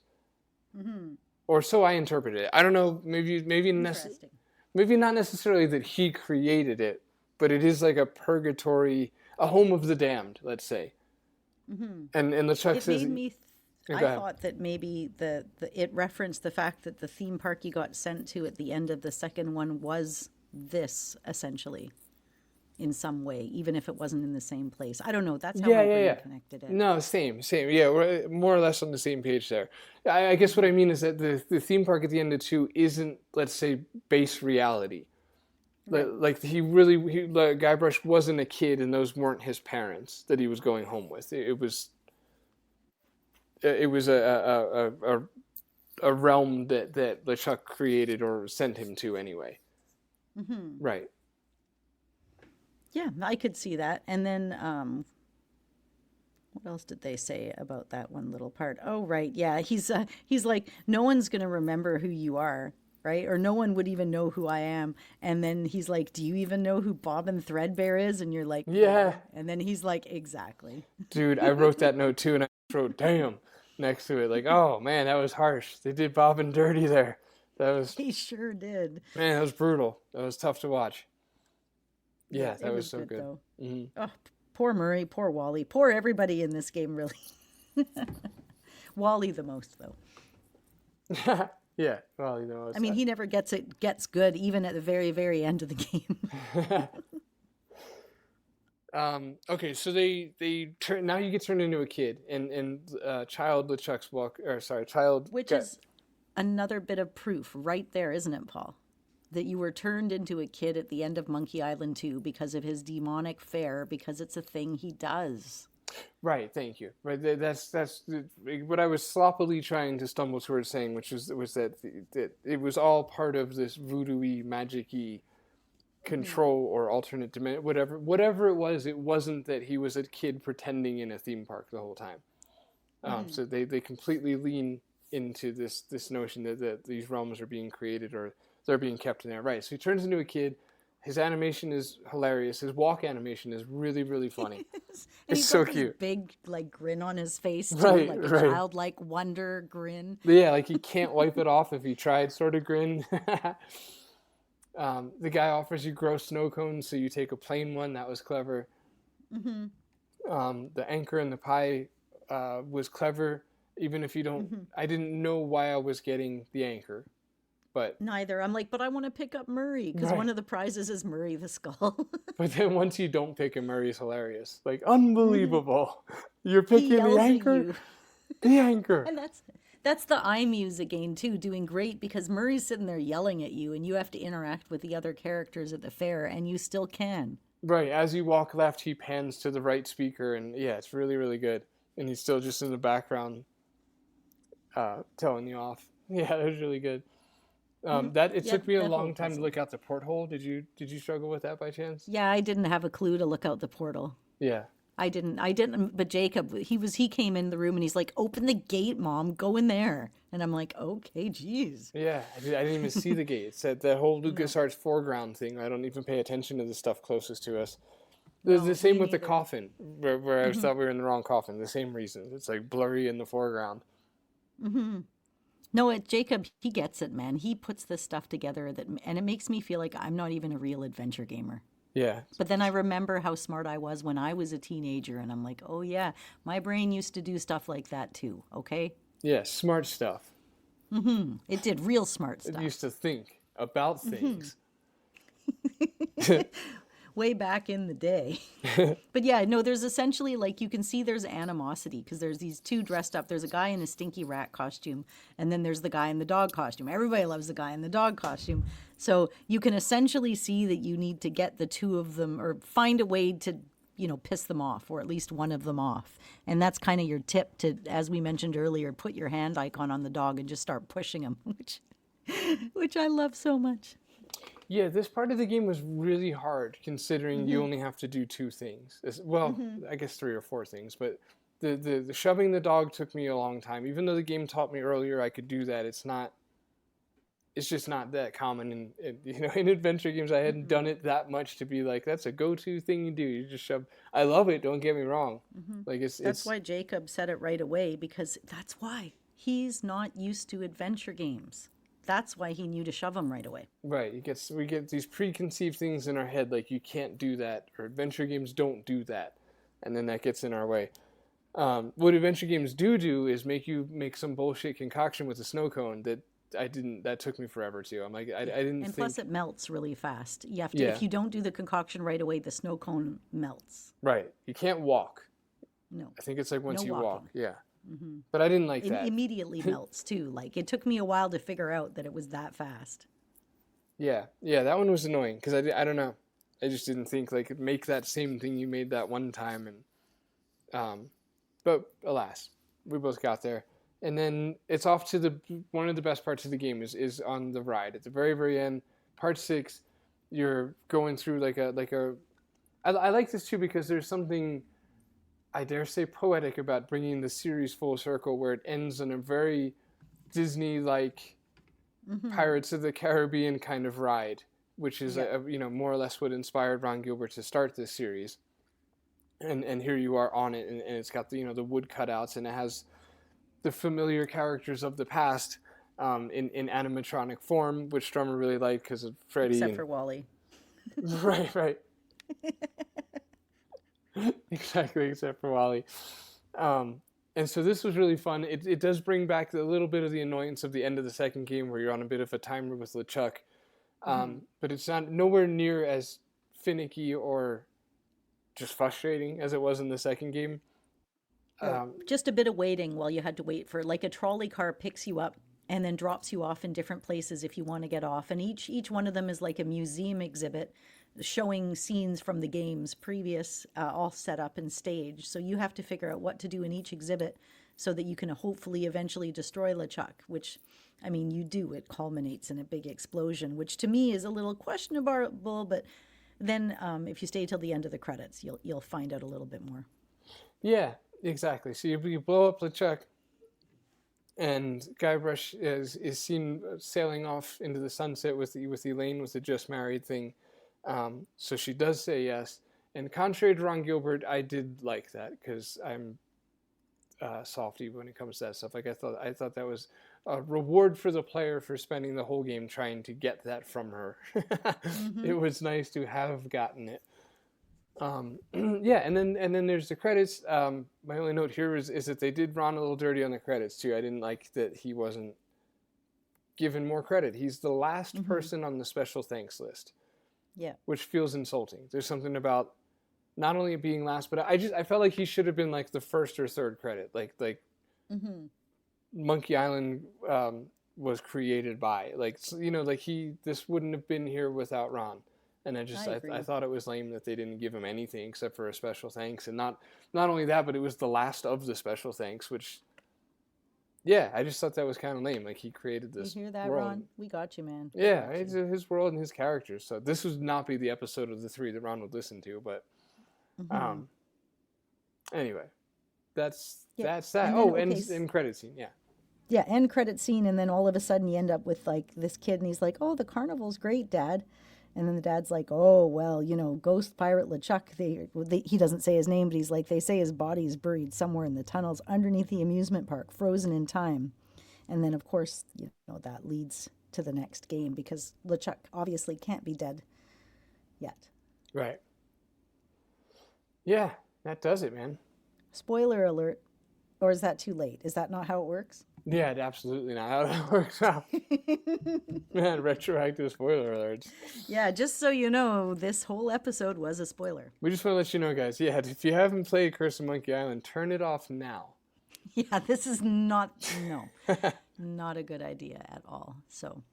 Or so I interpret it. I don't know, maybe not necessarily that he created it, but it is like a purgatory, a home of the damned, let's say. And LeChuck says, I thought that maybe it referenced the fact that the theme park you got sent to at the end of the second one was this, essentially, in some way, even if it wasn't in the same place. I don't know. That's how my brain connected it. No, same. Yeah, we're more or less on the same page there. I guess what I mean is that the theme park at the end of 2 isn't, let's say, base reality. Right. Like Guybrush wasn't a kid, and those weren't his parents that he was going home with. It was a realm that LeChuck created or sent him to anyway. Right. Yeah, I could see that. And then, what else did they say about that one little part? Oh, right. Yeah, he's like, no one's going to remember who you are. right? Or no one would even know who I am. And then he's like, do you even know who Bobbin Threadbare is? And you're like, Yeah. And then he's like, exactly. Dude, I wrote that note too, and I wrote "damn" next to it. Like, oh man, that was harsh. They did Bobbin dirty there. That was He sure did. Man, that was brutal. That was tough to watch. Yeah, It that was so good. Though. Mm-hmm. Oh, poor Murray, poor Wally, poor everybody in this game, really. Wally the most, though. Yeah, well, you know. I mean, he never gets good, even at the very, very end of the game. Okay, so they turn now. You get turned into a kid, and Child LeChuck's walk, or sorry, Child, which is another bit of proof right there, isn't it, Paul? That you were turned into a kid at the end of Monkey Island 2 because of his demonic fare, because it's a thing he does. Right, thank you. Right, that's what I was sloppily trying to stumble towards saying, which was that it was all part of this voodoo-y, magic-y control or alternate dimension, whatever it was. It wasn't that he was a kid pretending in a theme park the whole time. So they completely lean into this notion that these realms are being created or they're being kept in there. Right, so he turns into a kid. His animation is hilarious. His walk animation is really, really funny. It's so cute. Big grin on his face too, right, like a childlike wonder grin. Yeah, like he can't wipe it off if he tried, sort of grin. The guy offers you gross snow cones, so you take a plain one. That was clever. The anchor and the pie was clever, even if you don't. I didn't know why I was getting the anchor. But neither. I'm like, but I want to pick up Murray because one of the prizes is Murray the Skull. But then once you don't pick him, Murray's hilarious. Like, unbelievable. You're picking the anchor? The anchor. And that's the iMuse again, too, doing great because Murray's sitting there yelling at you and you have to interact with the other characters at the fair and you still can. Right. As you walk left, he pans to the right speaker and yeah, it's really, really good. And he's still just in the background telling you off. Yeah, that was really good. It took me a long time to look out the porthole. Did you struggle with that by chance? Yeah, I didn't have a clue to look out the portal. Yeah. I didn't. But Jacob, he came in the room and he's like, "Open the gate, Mom. Go in there." And I'm like, "Okay, geez." Yeah, I didn't even see the gate. It's that whole LucasArts foreground thing. I don't even pay attention to the stuff closest to us. The same with the coffin, where I thought we were in the wrong coffin. The same reason. It's like blurry in the foreground. No, Jacob, he gets it, man. He puts this stuff together and it makes me feel like I'm not even a real adventure gamer. Yeah. But then I remember how smart I was when I was a teenager, and I'm like, oh yeah, my brain used to do stuff like that too, okay? Yeah, smart stuff. It did real smart stuff. It used to think about things. Way back in the day. But yeah, no, there's essentially you can see there's animosity because there's these two dressed up. There's a guy in a stinky rat costume, and then there's the guy in the dog costume. Everybody loves the guy in the dog costume. So you can essentially see that you need to get the two of them or find a way to, piss them off, or at least one of them off. And that's kind of your tip to, as we mentioned earlier, put your hand icon on the dog and just start pushing him, which I love so much. Yeah, this part of the game was really hard considering you only have to do two things. Well, I guess 3 or 4 things, but the shoving the dog took me a long time. Even though the game taught me earlier I could do that, it's just not that common in adventure games. I hadn't done it that much to be like, that's a go-to thing you do. You just shove. I love it, don't get me wrong. That's why Jacob said it right away, because that's why he's not used to adventure games. That's why he knew to shove them right away. Right. We get these preconceived things in our head, like you can't do that, or adventure games don't do that, and then that gets in our way. What adventure games do is make you make some bullshit concoction with a snow cone that took me forever too. I'm like, I didn't. And plus, it melts really fast. You have to. If you don't do the concoction right away, the snow cone melts. Right. You can't walk. No. I think it's like once you walking. walk. Yeah. But I didn't like that. It immediately melts too. It took me a while to figure out that it was that fast. Yeah, that one was annoying because I don't know. I just didn't think make that same thing you made that one time, and but alas, we both got there. And then it's off to one of the best parts of the game is on the ride at the very, very end. Part 6, you're going through I like this too because there's something, I dare say, poetic about bringing the series full circle, where it ends in a very Disney-like Pirates of the Caribbean kind of ride, which is Yeah. more or less what inspired Ron Gilbert to start this series. And here you are on it, and it's got the wood cutouts, and it has the familiar characters of the past in animatronic form, which Drummer really liked because of Freddy. Except for Wally. Right. Exactly, except for Wally. And so this was really fun. It does bring back a little bit of the annoyance of the end of the second game where you're on a bit of a timer with LeChuck. But it's not nowhere near as finicky or just frustrating as it was in the second game. Just a bit of waiting while you had to wait for, like, a trolley car picks you up and then drops you off in different places if you want to get off. And each one of them is like a museum exhibit showing scenes from the games previous, all set up and staged. So you have to figure out what to do in each exhibit so that you can hopefully eventually destroy LeChuck, which, I mean, you do. It culminates in a big explosion, which to me is a little questionable, but then if you stay till the end of the credits, you'll find out a little bit more. Yeah, exactly. So you blow up LeChuck, and Guybrush is seen sailing off into the sunset with Elaine with the just married thing. So she does say yes. And contrary to Ron Gilbert, I did like that because I'm softy when it comes to that stuff. Like I thought that was a reward for the player for spending the whole game trying to get that from her. It was nice to have gotten it. Yeah, and then there's the credits. My only note here is that they did Ron a little dirty on the credits too. I didn't like that he wasn't given more credit. He's the last person on the special thanks list. Yeah. Which feels insulting. There's something about not only being last, but I felt like he should have been like the first or third credit. Like Monkey Island was created by, like this wouldn't have been here without Ron. And I thought it was lame that they didn't give him anything except for a special thanks, and not only that, but it was the last of the special thanks, which, yeah, I just thought that was kind of lame. Like he created this. You hear that, world. Ron? We got you, man. Yeah, it's his world and his characters. So this would not be the episode of the 3 that Ron would listen to, but anyway, that's that. And end credit scene, yeah. Yeah, end credit scene, and then all of a sudden you end up with like this kid, and he's like, "Oh, the carnival's great, Dad." And then the dad's like, "Oh, well, Ghost Pirate LeChuck, he doesn't say his name, but he's like, they say his body is buried somewhere in the tunnels underneath the amusement park, frozen in time." And then, of course, that leads to the next game because LeChuck obviously can't be dead yet. Right. Yeah, that does it, man. Spoiler alert. Or is that too late? Is that not how it works? Yeah, absolutely not how that works out. Man, retroactive spoiler alerts. Yeah, just so you know, this whole episode was a spoiler. We just want to let you know, guys. Yeah, if you haven't played Curse of Monkey Island, turn it off now. Yeah, this is not a good idea at all. So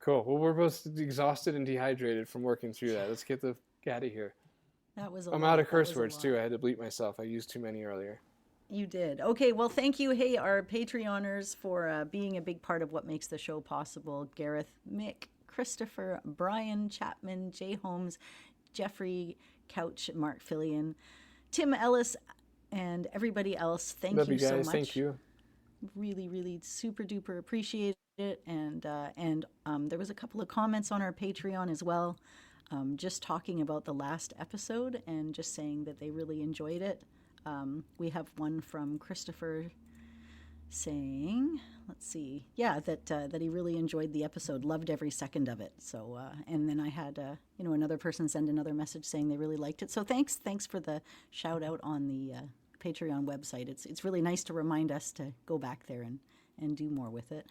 cool. Well, we're both exhausted and dehydrated from working through that. Let's get out of here. That was I'm out of curse words too. I had to bleep myself. I used too many earlier. You did. Okay, well, thank you. Hey, our Patreoners for being a big part of what makes the show possible. Gareth, Mick, Christopher, Brian, Chapman, Jay Holmes, Jeffrey, Couch, Mark Fillion, Tim Ellis, and everybody else. Thank you so much. Thank you. Really, really super duper appreciate it. And there was a couple of comments on our Patreon as well, just talking about the last episode and just saying that they really enjoyed it. We have one from Christopher saying, let's see, that he really enjoyed the episode, loved every second of it. So, and then I had, another person send another message saying they really liked it. So thanks for the shout out on the Patreon website. It's really nice to remind us to go back there and do more with it.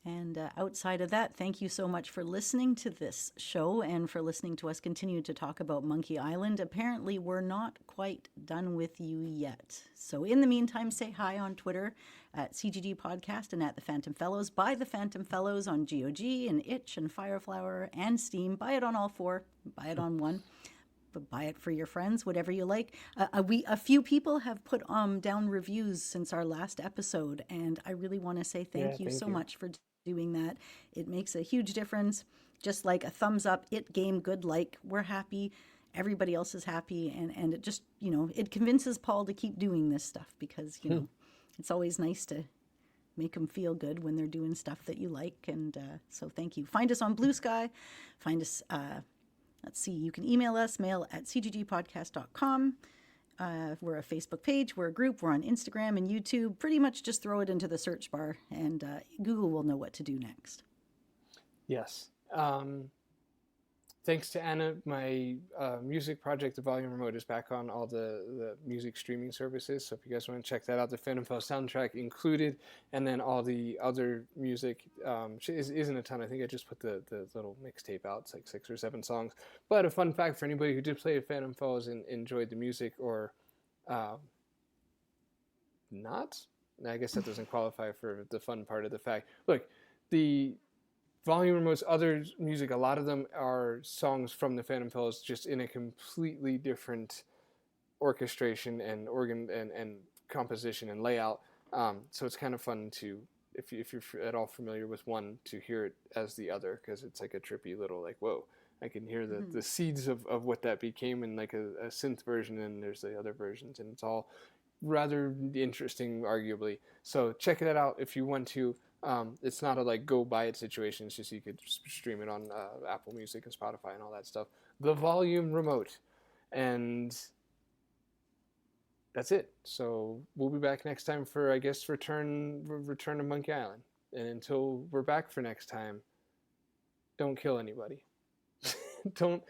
And outside of that, thank you so much for listening to this show and for listening to us continue to talk about Monkey Island. Apparently, we're not quite done with you yet. So in the meantime, say hi on Twitter at CGG Podcast and at The Phantom Fellows. Buy The Phantom Fellows on GOG and Itch and Fireflower and Steam. Buy it on all 4. Buy it on 1. But buy it for your friends, whatever you like. A few people have put down reviews since our last episode, and I really want to say thank you so much for doing that. It makes a huge difference. Just like a thumbs up, it game good, like we're happy, everybody else is happy, and it just it convinces Paul to keep doing this stuff because it's always nice to make them feel good when they're doing stuff that you like. And so thank you. Find us on Blue Sky. Find us, let's see, you can email us, mail@cggpodcast.com. We're a Facebook page, we're a group, we're on Instagram and YouTube. Pretty much just throw it into the search bar and Google will know what to do next. Yes. Thanks to Anna, my music project, The Volume Remote, is back on all the music streaming services. So if you guys want to check that out, the Phantom Fell soundtrack included, and then all the other music isn't a ton. I think I just put the little mixtape out. It's like 6 or 7 songs. But a fun fact for anybody who did play Phantom Fells and enjoyed the music or not, I guess that doesn't qualify for the fun part of the fact. Look, the Volume Remote's other music, a lot of them are songs from the Phantom Fellows, just in a completely different orchestration and organ and composition and layout. So it's kind of fun to, if you're at all familiar with one, to hear it as the other, because it's like a trippy little, like, whoa, I can hear the seeds of what that became in like a synth version, and there's the other versions, and it's all rather interesting, arguably. So check that out if you want to. It's not a like go buy it situation. It's just you could stream it on Apple Music and Spotify and all that stuff. The Volume Remote, and that's it. So we'll be back next time for, I guess, return to Monkey Island. And until we're back for next time, don't kill anybody. don't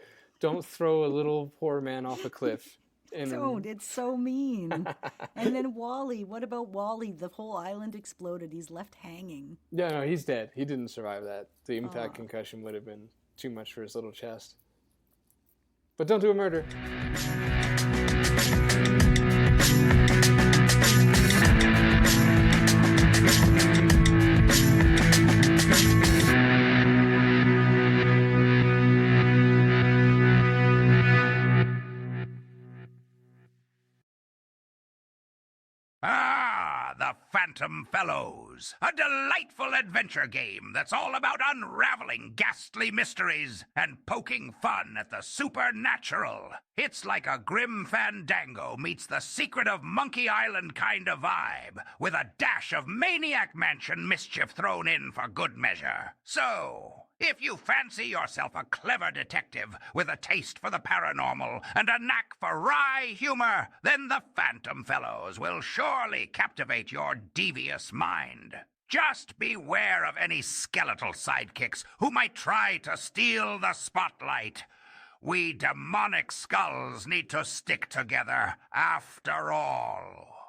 throw a little poor man off a cliff. Don't. It's so mean. And then Wally. What about Wally? The whole island exploded. He's left hanging. Yeah, no, he's dead. He didn't survive that. The impact concussion would have been too much for his little chest. But don't do a murder. Ah, the Phantom Fellows, a delightful adventure game that's all about unraveling ghastly mysteries and poking fun at the supernatural. It's like a grim fandango meets the Secret of Monkey Island kind of vibe, with a dash of Maniac Mansion mischief thrown in for good measure. So, if you fancy yourself a clever detective with a taste for the paranormal and a knack for wry humor, then the Phantom Fellows will surely captivate your devious mind. Just beware of any skeletal sidekicks who might try to steal the spotlight. We demonic skulls need to stick together after all.